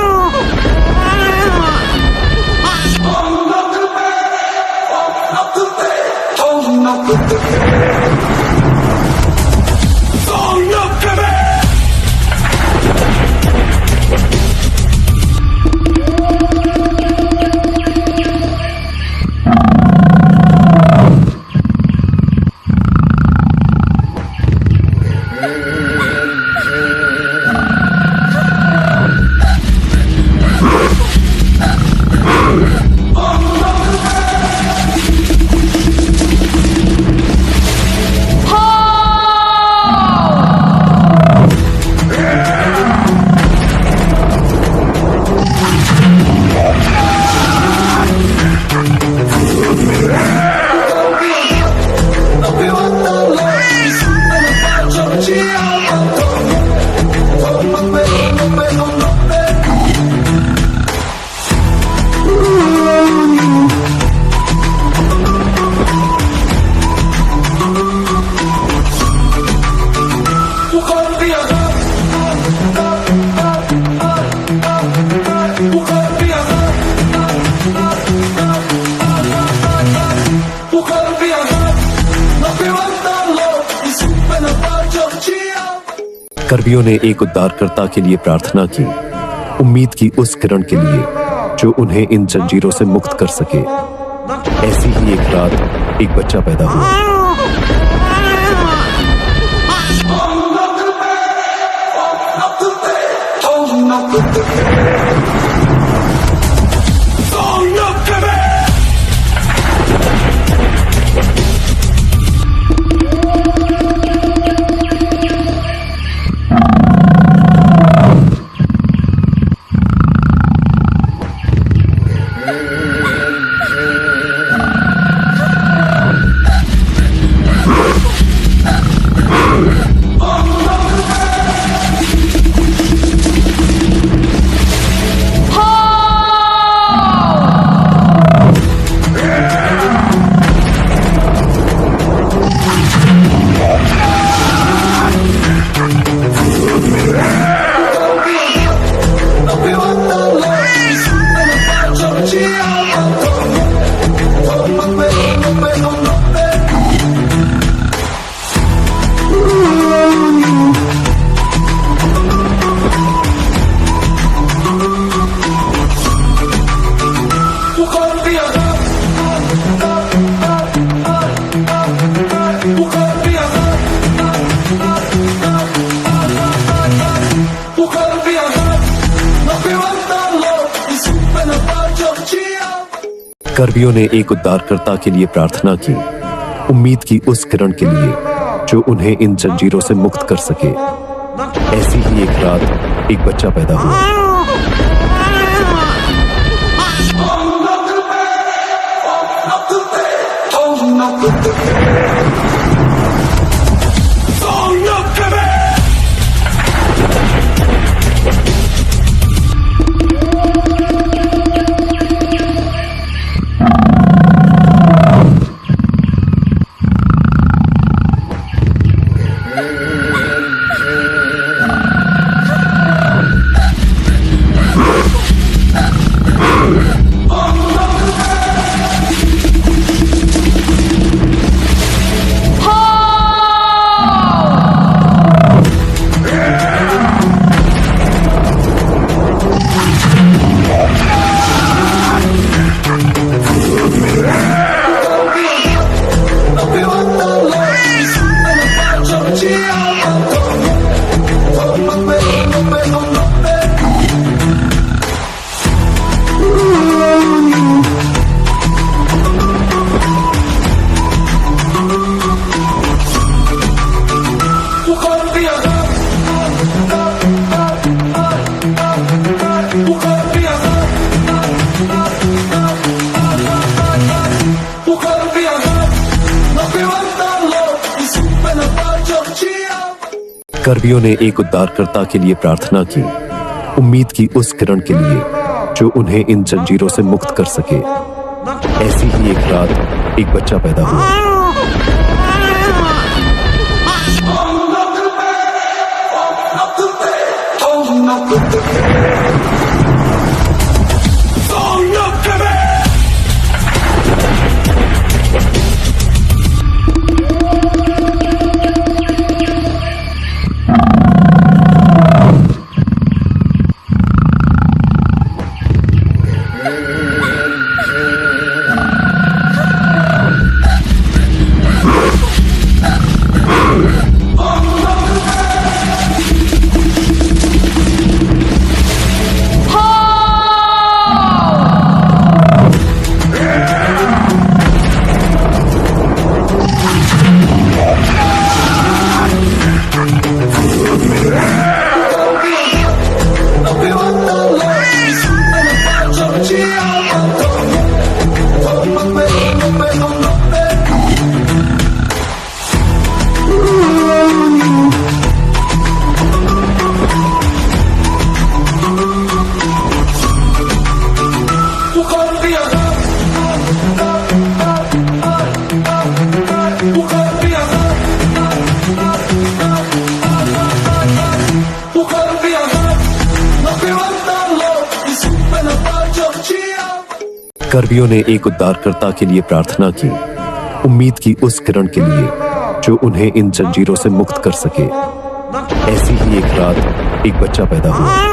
कर्मियों ने एक उद्धारकर्ता के लिए प्रार्थना की, उम्मीद की उस किरण के लिए जो उन्हें इन जंजीरों से मुक्त कर सके। ऐसी ही एक रात एक बच्चा पैदा हुआ। कर्मियों ने एक उद्धारकर्ता के लिए प्रार्थना की, उम्मीद की उस किरण के लिए जो उन्हें इन जंजीरों से मुक्त कर सके। ऐसी ही एक रात एक बच्चा पैदा हुआ। कर्मियों ने एक उद्धारकर्ता के लिए प्रार्थना की, उम्मीद की उस किरण के लिए जो उन्हें इन जंजीरों से मुक्त कर सके। ऐसी ही एक रात एक बच्चा पैदा हुआ। कर्मियों ने एक उद्धारकर्ता के लिए प्रार्थना की, उम्मीद की उस किरण के लिए जो उन्हें इन जंजीरों से मुक्त कर सके। ऐसी ही एक रात एक बच्चा पैदा हुआ।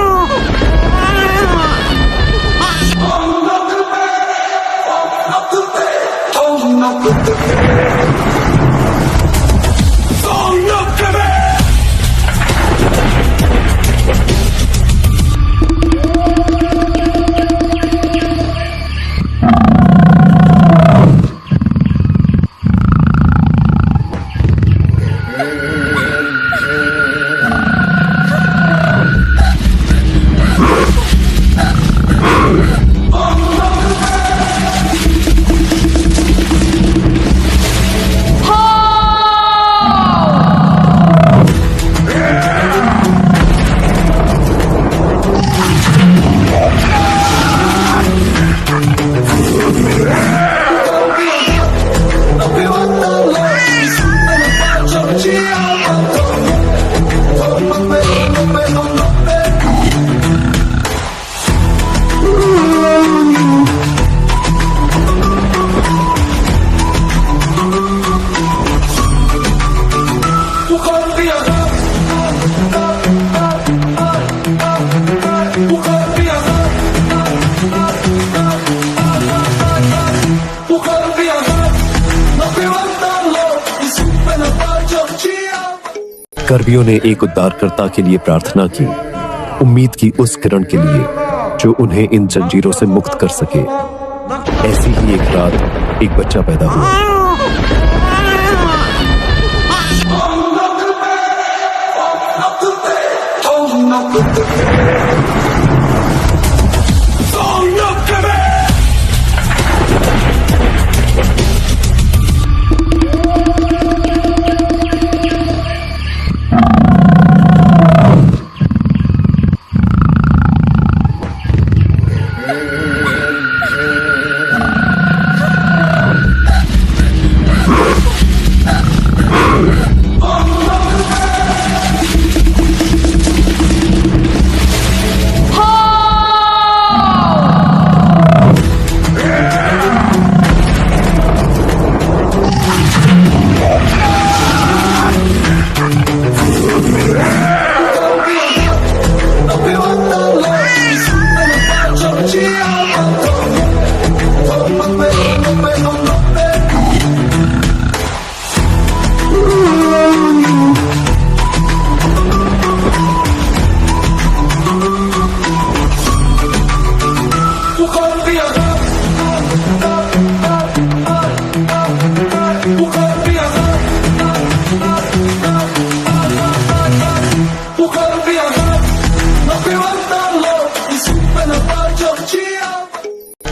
कर्मियों ने एक उद्धारकर्ता के लिए प्रार्थना की, उम्मीद की उस किरण के लिए जो उन्हें इन जंजीरों से मुक्त कर सके। ऐसी ही एक रात एक बच्चा पैदा हुआ।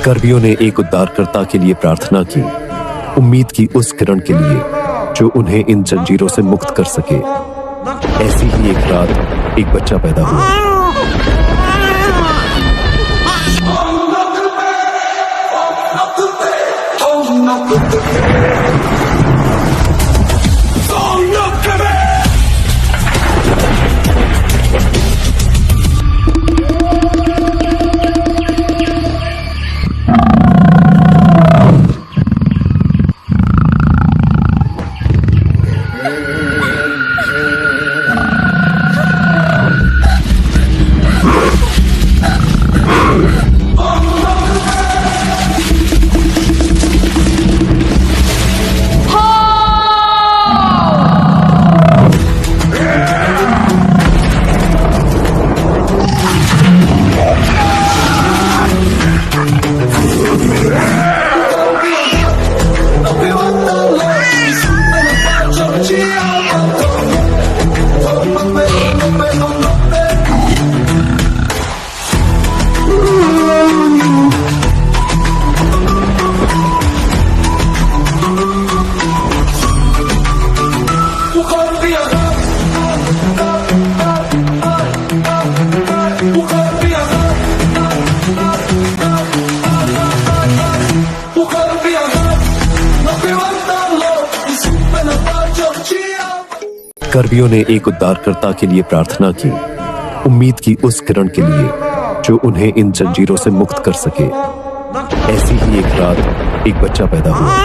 कर्मियों ने एक उद्धारकर्ता के लिए प्रार्थना की, उम्मीद की उस किरण के लिए जो उन्हें इन जंजीरों से मुक्त कर सके। ऐसी ही एक रात एक बच्चा पैदा हुआ। कर्मियों ने एक उद्धारकर्ता के लिए प्रार्थना की, उम्मीद की उस किरण के लिए जो उन्हें इन जंजीरों से मुक्त कर सके। ऐसी ही एक रात एक बच्चा पैदा हुआ।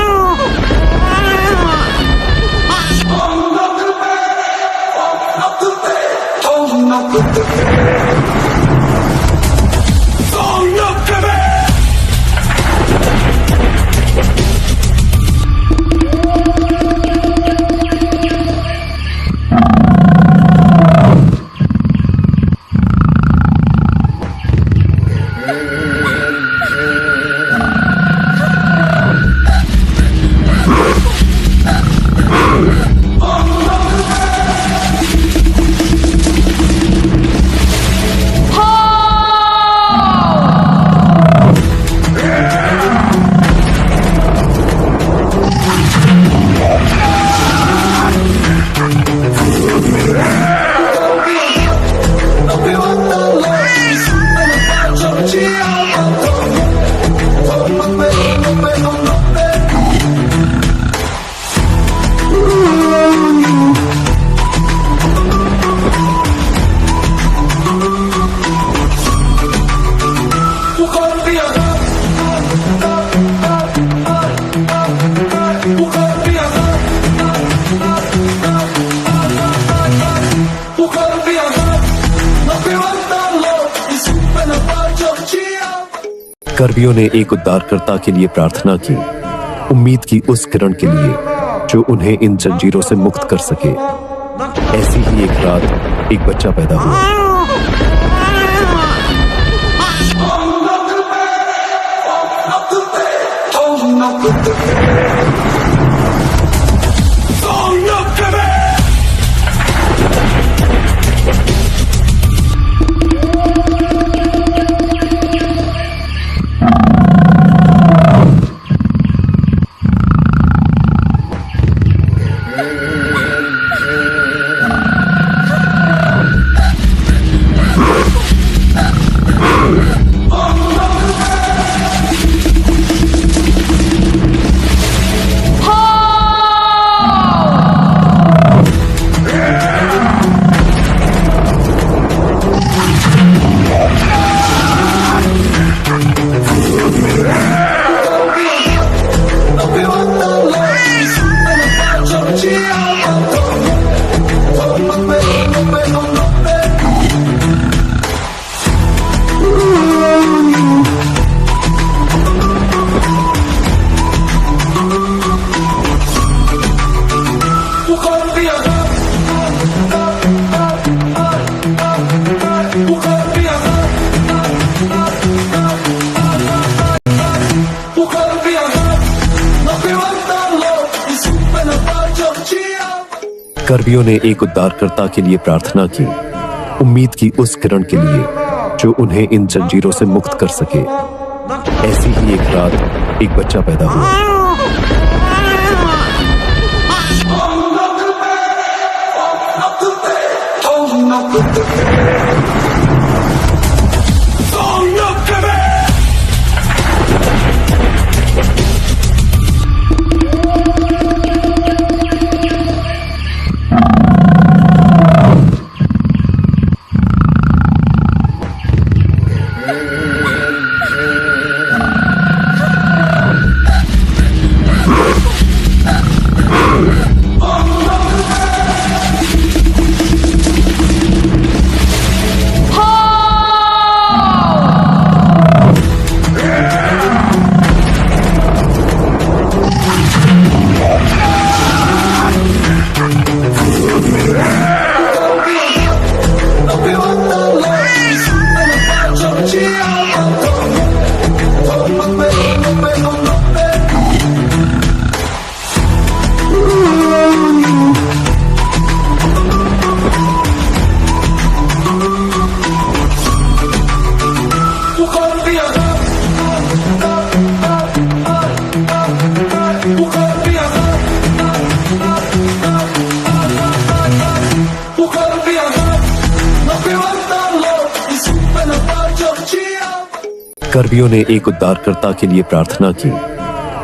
कर्मियों ने एक उद्धारकर्ता के लिए प्रार्थना की, उम्मीद की उस किरण के लिए जो उन्हें इन जंजीरों से मुक्त कर सके। ऐसी ही एक रात एक बच्चा पैदा हुआ। कर्मियों ने एक उद्धारकर्ता के लिए प्रार्थना की, उम्मीद की उस किरण के लिए जो उन्हें इन जंजीरों से मुक्त कर सके। ऐसी ही एक रात एक बच्चा पैदा हुआ। कर्मियों ने एक उद्धारकर्ता के लिए प्रार्थना की,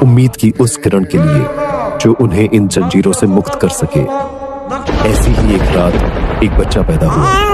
उम्मीद की उस किरण के लिए जो उन्हें इन जंजीरों से मुक्त कर सके। ऐसी ही एक रात एक बच्चा पैदा हुआ।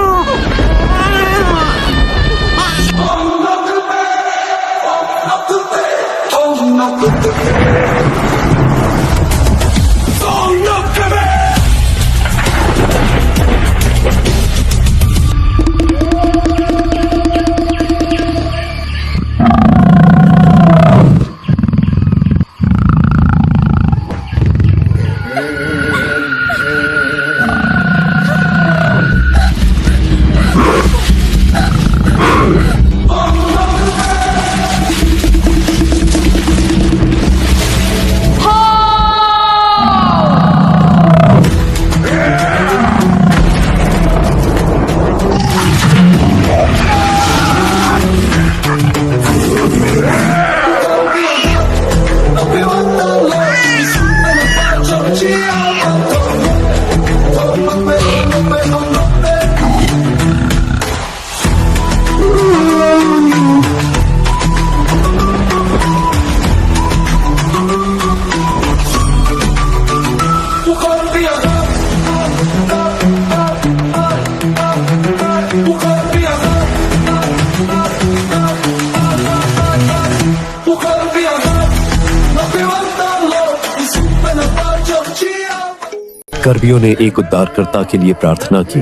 कर्मियों ने एक उद्धारकर्ता के लिए प्रार्थना की,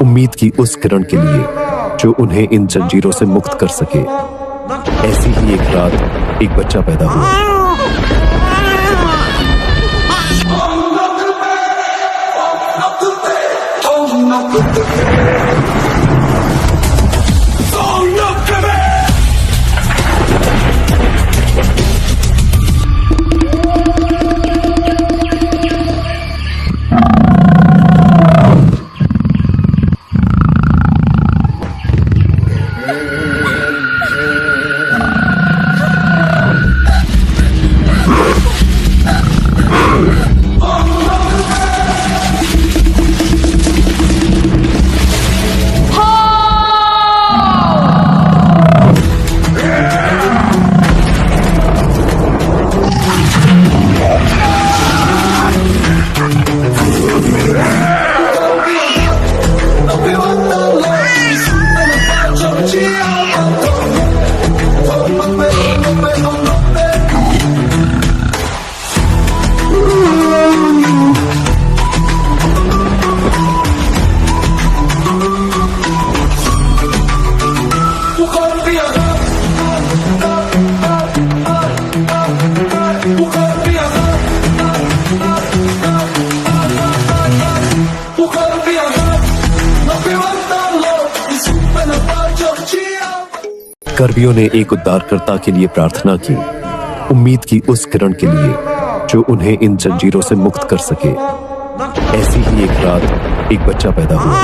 उम्मीद की उस किरण के लिए जो उन्हें इन जंजीरों से मुक्त कर सके। ऐसी ही एक रात एक बच्चा पैदा हुआ। कर्मियों ने एक उद्धारकर्ता के लिए प्रार्थना की, उम्मीद की उस किरण के लिए जो उन्हें इन जंजीरों से मुक्त कर सके। ऐसी ही एक रात एक बच्चा पैदा हुआ।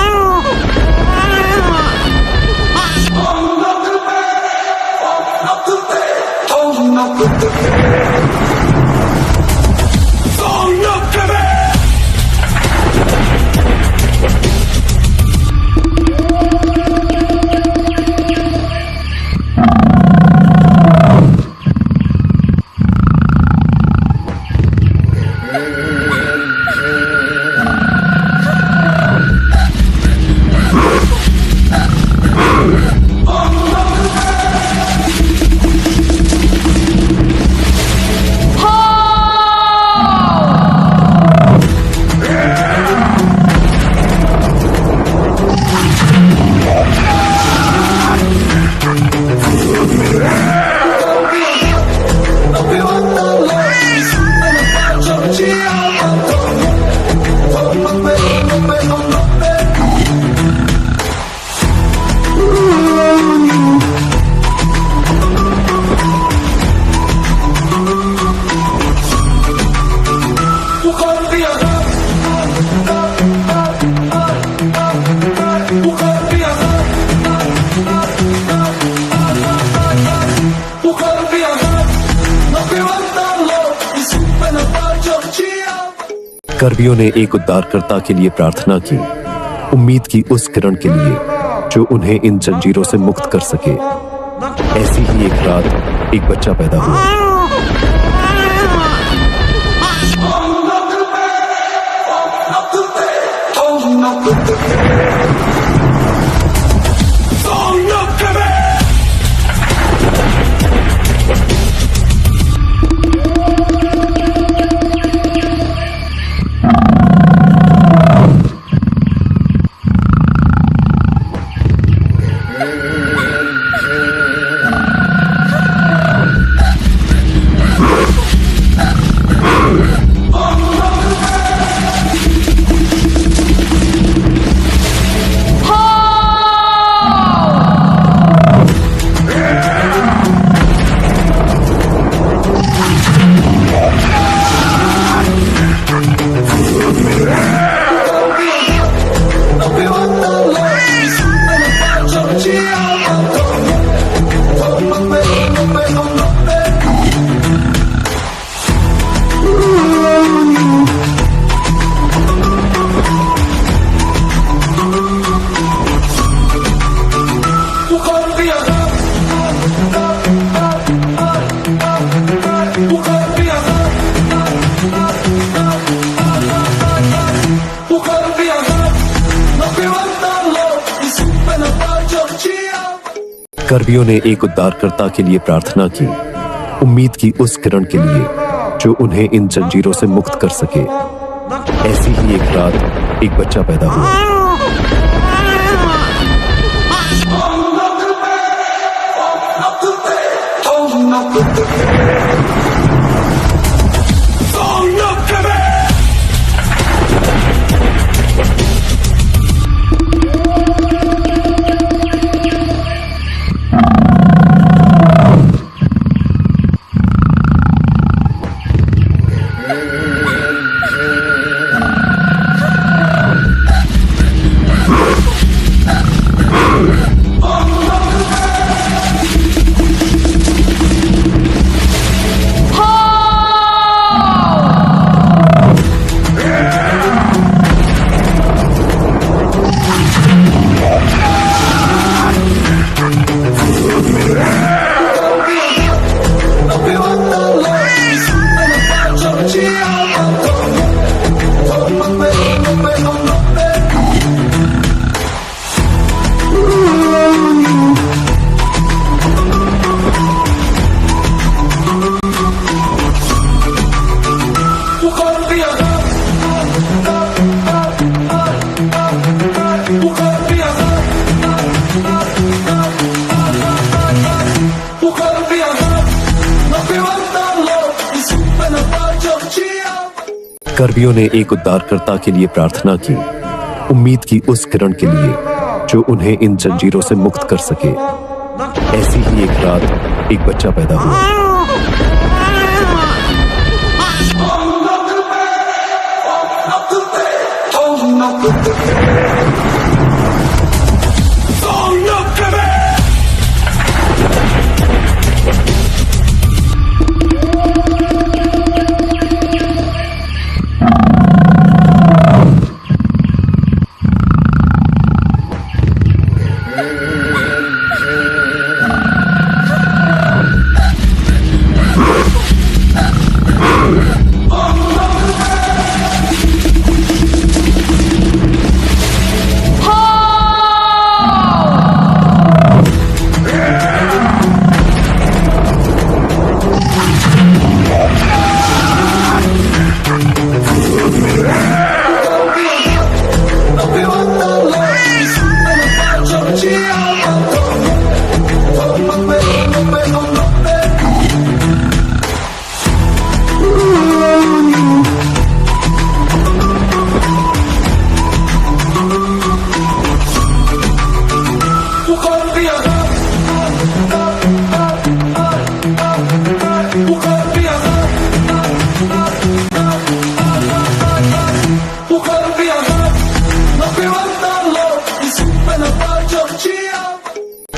कर्मियों ने एक उद्धारकर्ता के लिए प्रार्थना की, उम्मीद की उस किरण के लिए जो उन्हें इन जंजीरों से मुक्त कर सके। ऐसी ही एक रात एक बच्चा पैदा हुआ। कर्मियों ने एक उद्धारकर्ता के लिए प्रार्थना की, उम्मीद की उस किरण के लिए जो उन्हें इन जंजीरों से मुक्त कर सके। ऐसी ही एक रात एक बच्चा पैदा हुआ। कर्मियों ने एक उद्धारकर्ता के लिए प्रार्थना की, उम्मीद की उस किरण के लिए जो उन्हें इन जंजीरों से मुक्त कर सके। ऐसी ही एक रात एक बच्चा पैदा हुआ। Up to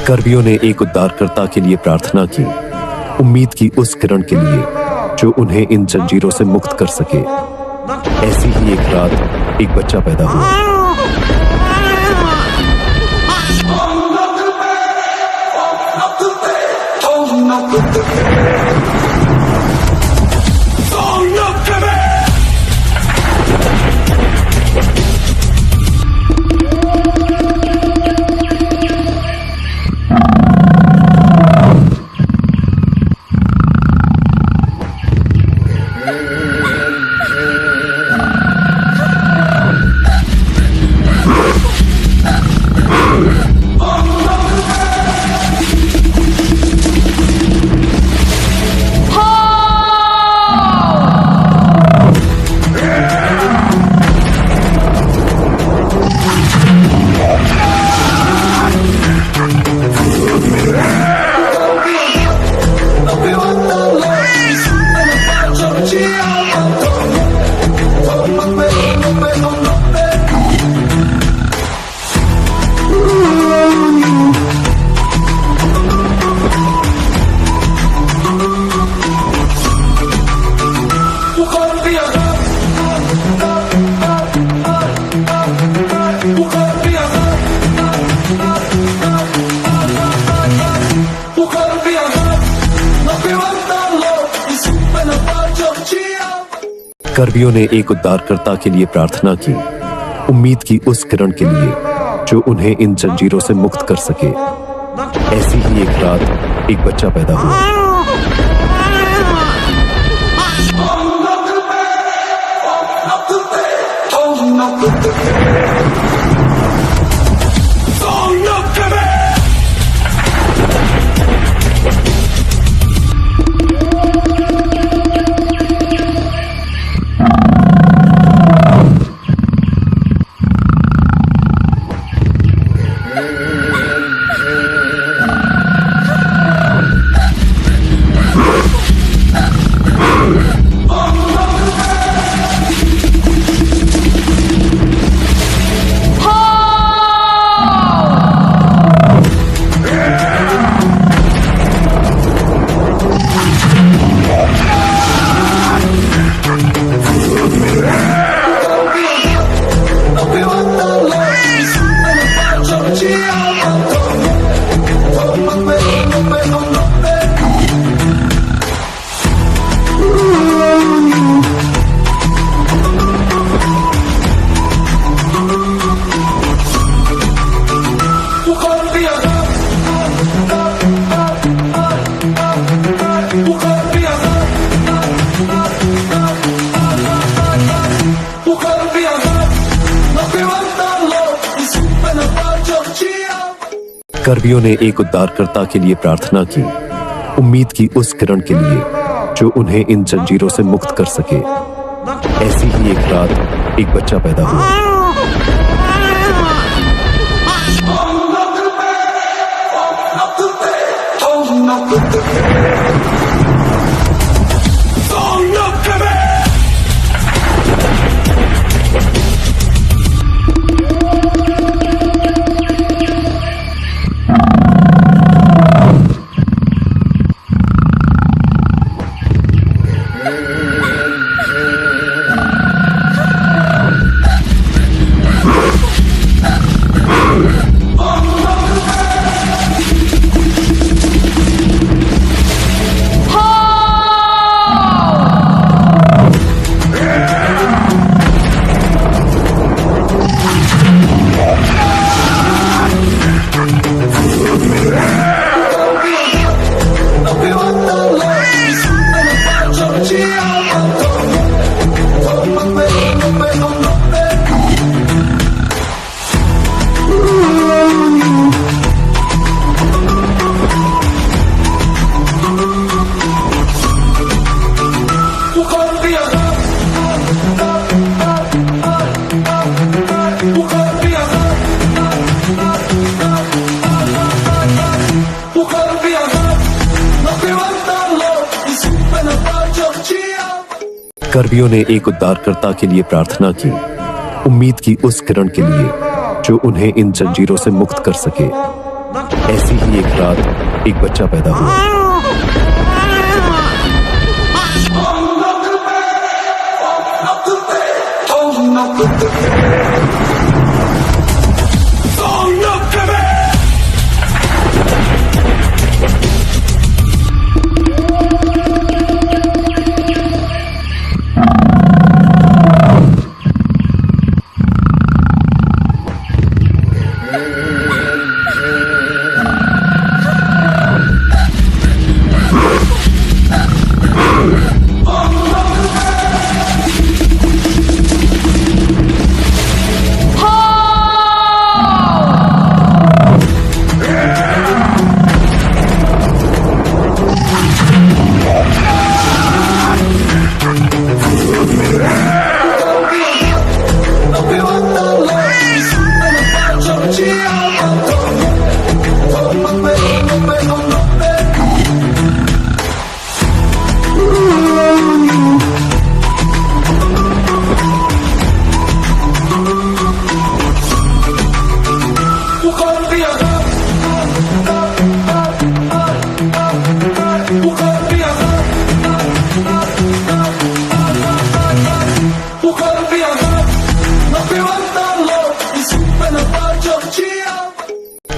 कर्बियों ने एक उद्धारकर्ता के लिए प्रार्थना की, उम्मीद की उस किरण के लिए जो उन्हें इन जंजीरों से मुक्त कर सके। ऐसी ही एक रात एक बच्चा पैदा हुआ। कर्बियों ने एक उद्धारकर्ता के लिए प्रार्थना की, उम्मीद की उस किरण के लिए जो उन्हें इन जंजीरों से मुक्त कर सके। ऐसी ही एक रात एक बच्चा पैदा हुआ। कर्बियों ने एक उद्धारकर्ता के लिए प्रार्थना की, उम्मीद की उस किरण के लिए जो उन्हें इन जंजीरों से मुक्त कर सके। ऐसी ही एक रात एक बच्चा पैदा हुआ। Bu kalbi yanar, napivantarlo, isupe na pachochia. कर्मियों ने एक उद्धारकर्ता के लिए प्रार्थना की, उम्मीद की उस किरण के लिए जो उन्हें इन जंजीरों से मुक्त कर सके। ऐसी ही एक रात एक बच्चा पैदा हुआ।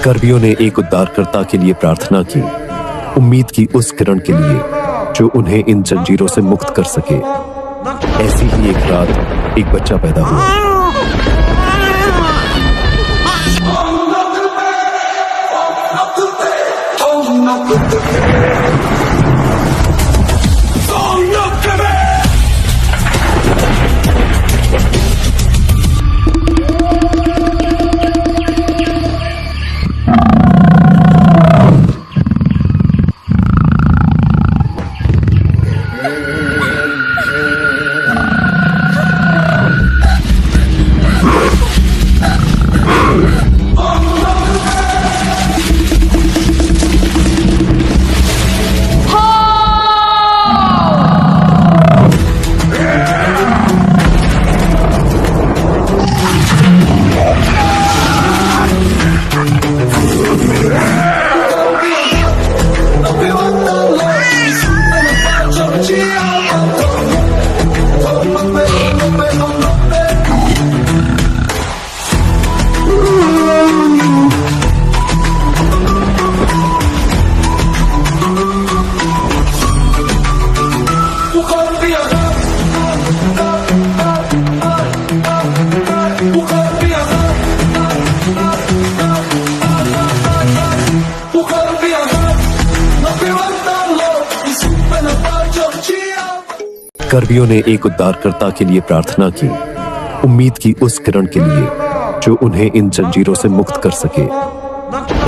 कर्मियों ने एक उद्धारकर्ता के लिए प्रार्थना की, उम्मीद की उस किरण के लिए जो उन्हें इन जंजीरों से मुक्त कर सके। ऐसी ही एक रात एक बच्चा पैदा हुआ। कर्मियों ने एक उद्धारकर्ता के लिए प्रार्थना की, उम्मीद की उस किरण के लिए जो उन्हें इन जंजीरों से मुक्त कर सके।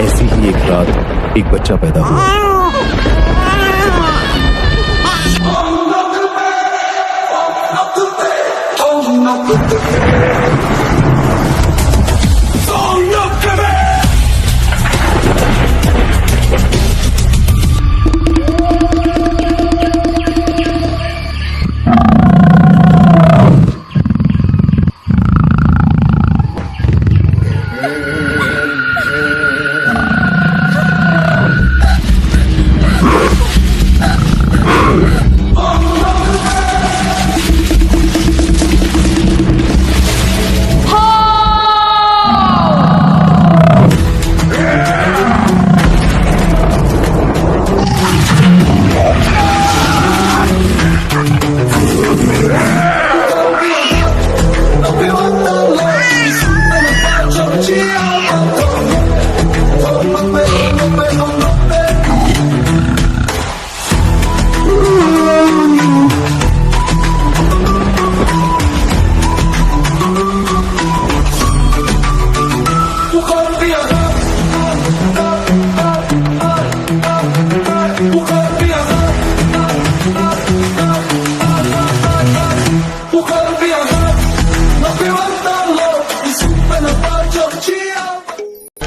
ऐसी ही एक रात एक बच्चा पैदा हुआ।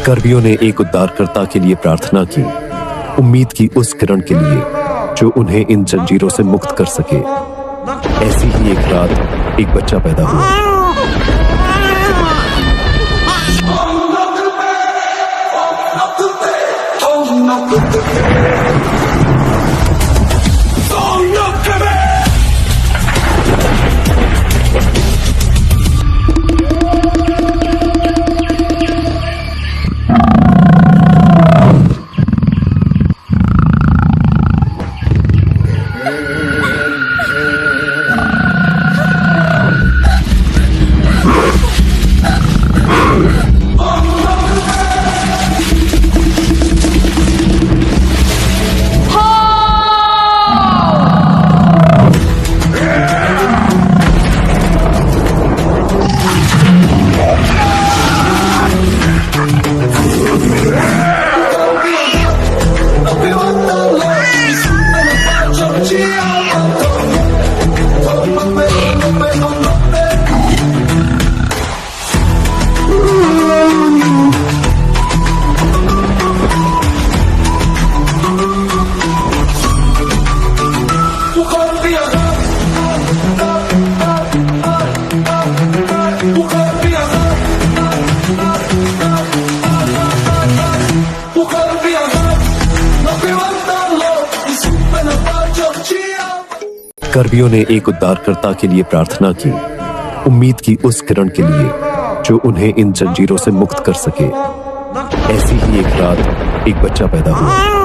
कर्मियों ने एक उद्धारकर्ता के लिए प्रार्थना की, उम्मीद की उस किरण के लिए जो उन्हें इन जंजीरों से मुक्त कर सके। ऐसी ही एक रात एक बच्चा पैदा हुआ। कर्मियों ने एक उद्धारकर्ता के लिए प्रार्थना की, उम्मीद की उस किरण के लिए जो उन्हें इन जंजीरों से मुक्त कर सके। ऐसी ही एक रात एक बच्चा पैदा हुआ।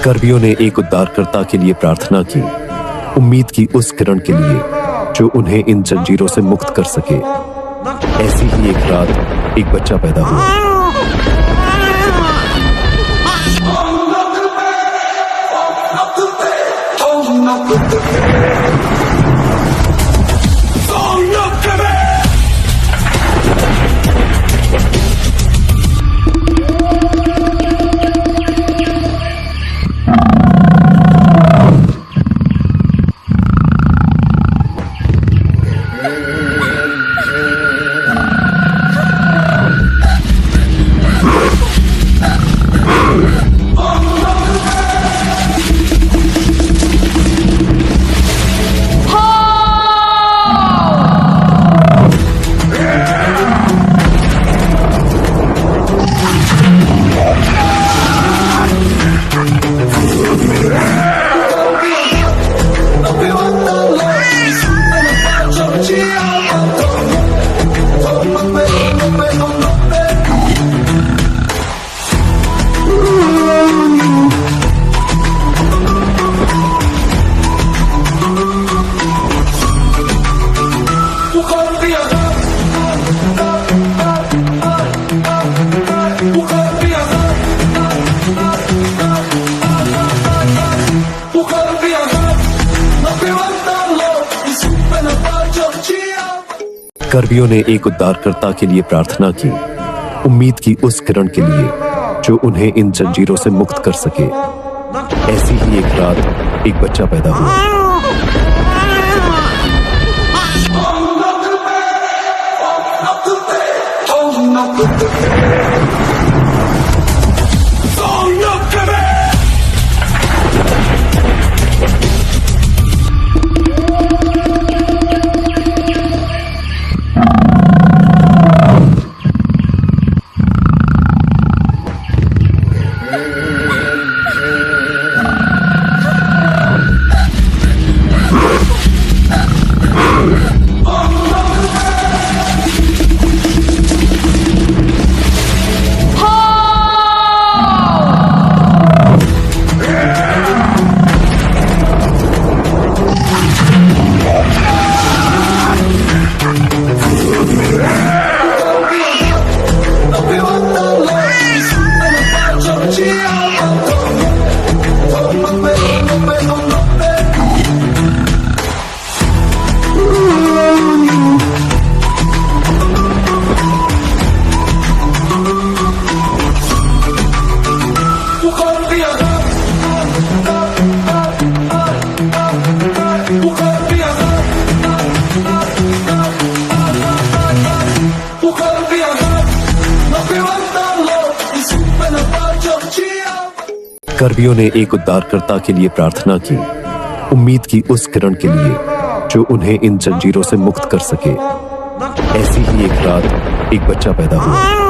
कर्मियों ने एक उद्धारकर्ता के लिए प्रार्थना की, उम्मीद की उस किरण के लिए जो उन्हें इन जंजीरों से मुक्त कर सके। ऐसी ही एक रात एक बच्चा पैदा हुआ। कर्मियों ने एक उद्धारकर्ता के लिए प्रार्थना की, उम्मीद की उस किरण के लिए जो उन्हें इन जंजीरों से मुक्त कर सके। ऐसी ही एक रात एक बच्चा पैदा हुआ। कर्मियों ने एक उद्धारकर्ता के लिए प्रार्थना की, उम्मीद की उस किरण के लिए जो उन्हें इन जंजीरों से मुक्त कर सके। ऐसी ही एक रात एक बच्चा पैदा हुआ।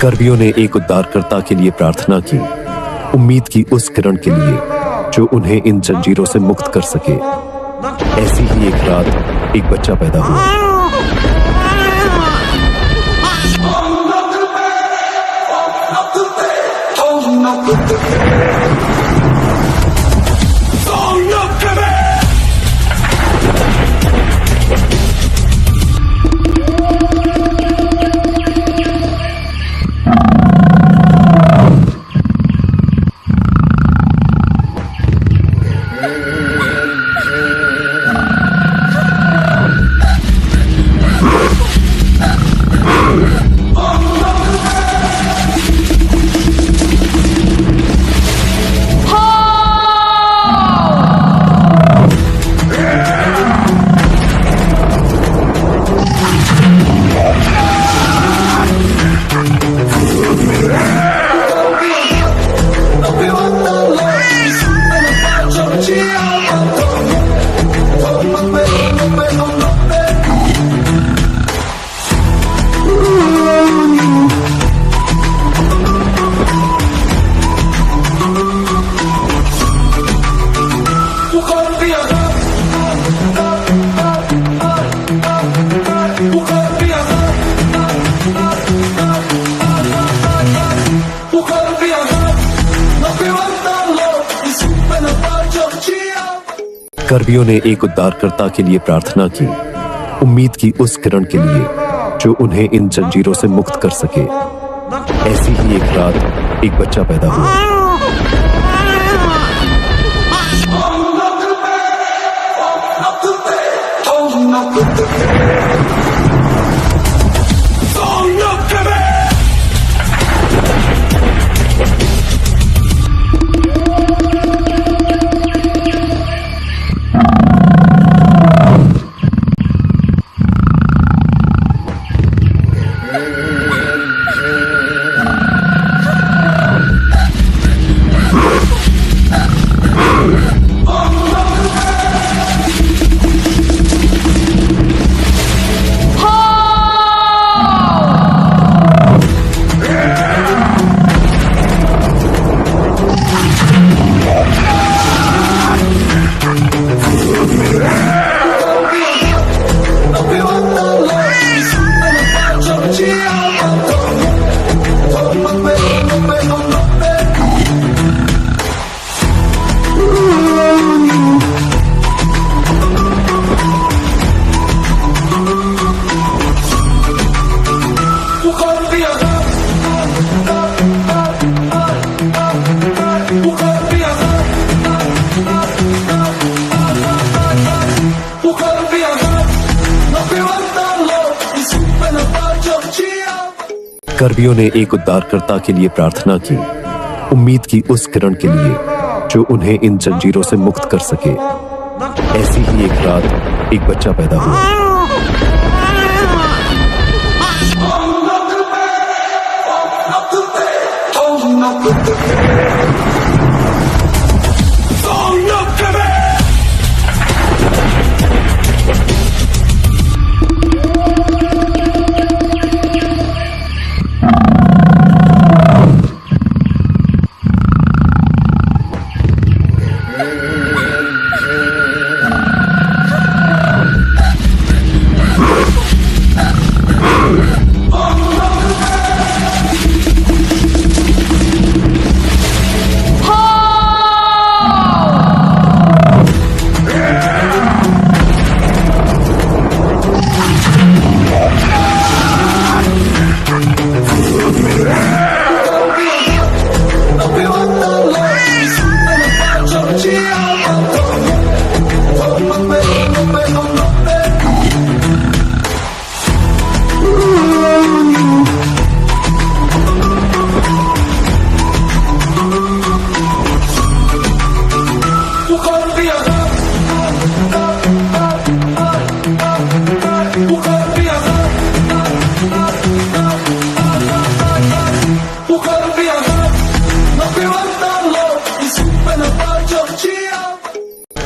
कर्मियों ने एक उद्धारकर्ता के लिए प्रार्थना की, उम्मीद की उस किरण के लिए जो उन्हें इन जंजीरों से मुक्त कर सके। ऐसी ही एक रात एक बच्चा पैदा हुआ। कर्मियों ने एक उद्धारकर्ता के लिए प्रार्थना की, उम्मीद की उस किरण के लिए जो उन्हें इन जंजीरों से मुक्त कर सके। ऐसी ही एक रात एक बच्चा पैदा हुआ। कर्मियों ने एक उद्धारकर्ता के लिए प्रार्थना की, उम्मीद की उस किरण के लिए जो उन्हें इन जंजीरों से मुक्त कर सके। ऐसी ही एक रात एक बच्चा पैदा हुआ।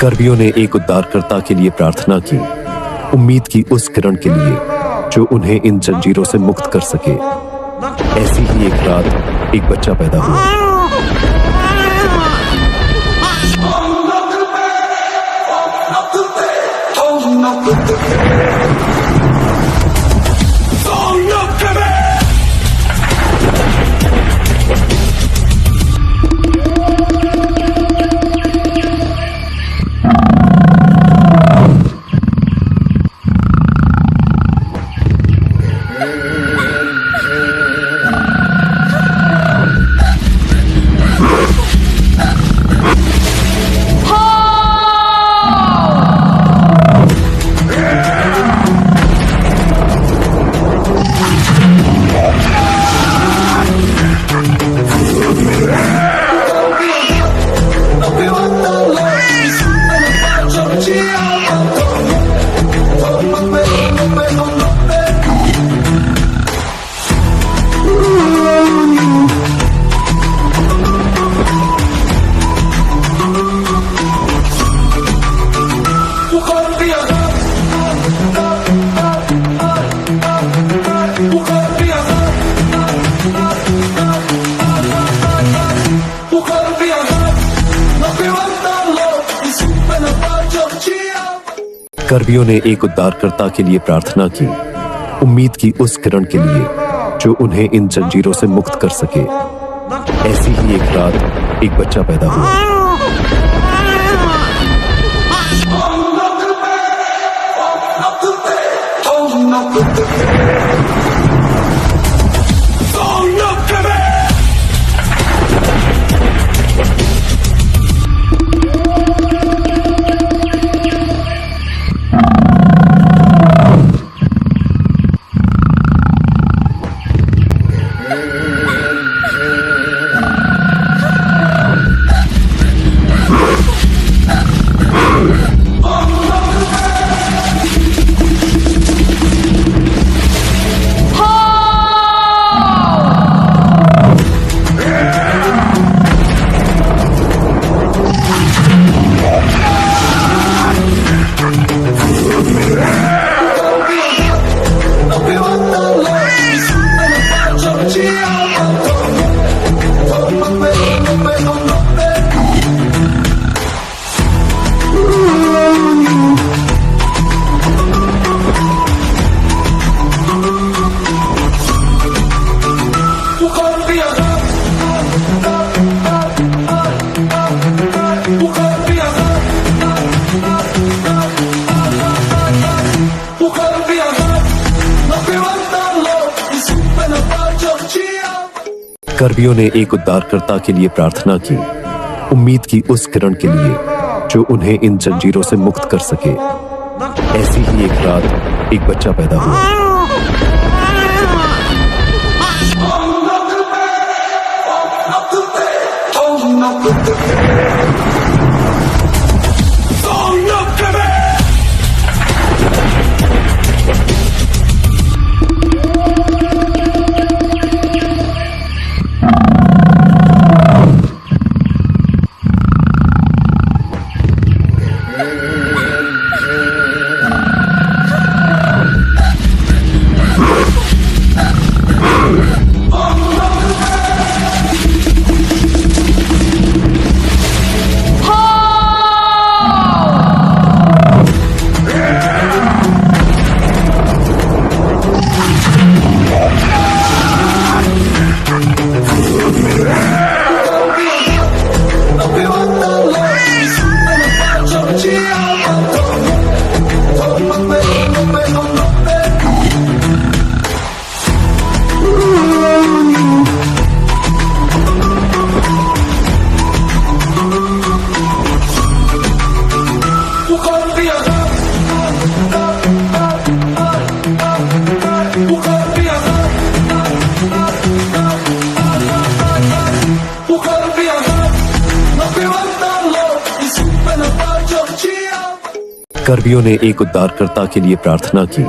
कर्मियों ने एक उद्धारकर्ता के लिए प्रार्थना की, उम्मीद की उस किरण के लिए जो उन्हें इन जंजीरों से मुक्त कर सके। ऐसी ही एक रात एक बच्चा पैदा हुआ। कर्मियों ने एक उद्धारकर्ता के लिए प्रार्थना की, उम्मीद की उस किरण के लिए जो उन्हें इन जंजीरों से मुक्त कर सके। ऐसी ही एक रात एक बच्चा पैदा हुआ। कर्मियों ने एक उद्धारकर्ता के लिए प्रार्थना की, उम्मीद की उस किरण के लिए जो उन्हें इन जंजीरों से मुक्त कर सके। ऐसी ही एक रात एक बच्चा पैदा हुआ। Oh, no. Bu kalbi yanar. Bu kalbi yanar. No te mandarlo y siempre la pacho chia. कर्मियों ने एक उद्धारकर्ता के लिए प्रार्थना की,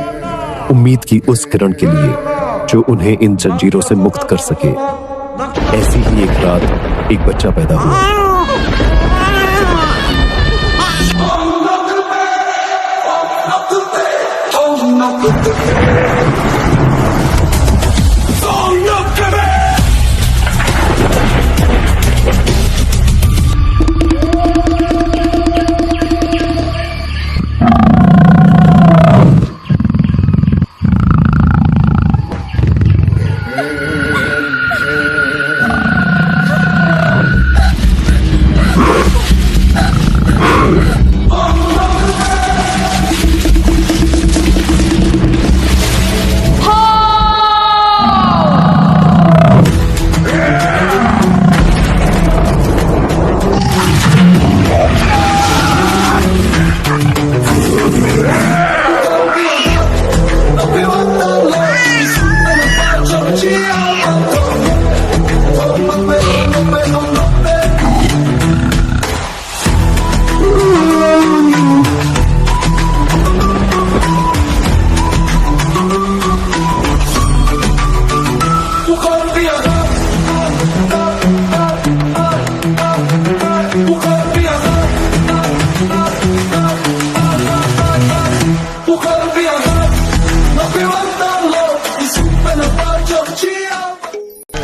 उम्मीद की उस किरण के लिए जो उन्हें इन जंजीरों से मुक्त कर सके। ऐसी ही एक रात एक बच्चा पैदा हुआ।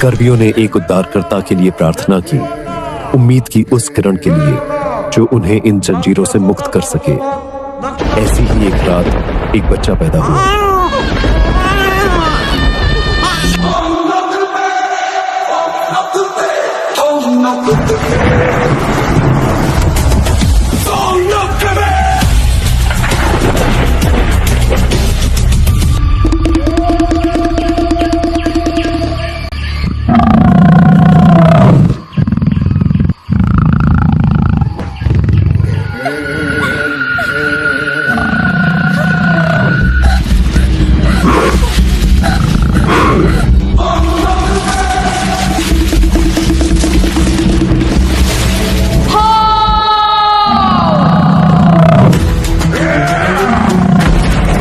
कर्मियों ने एक उद्धारकर्ता के लिए प्रार्थना की, उम्मीद की उस किरण के लिए जो उन्हें इन जंजीरों से मुक्त कर सके। ऐसी ही एक रात एक बच्चा पैदा हुआ।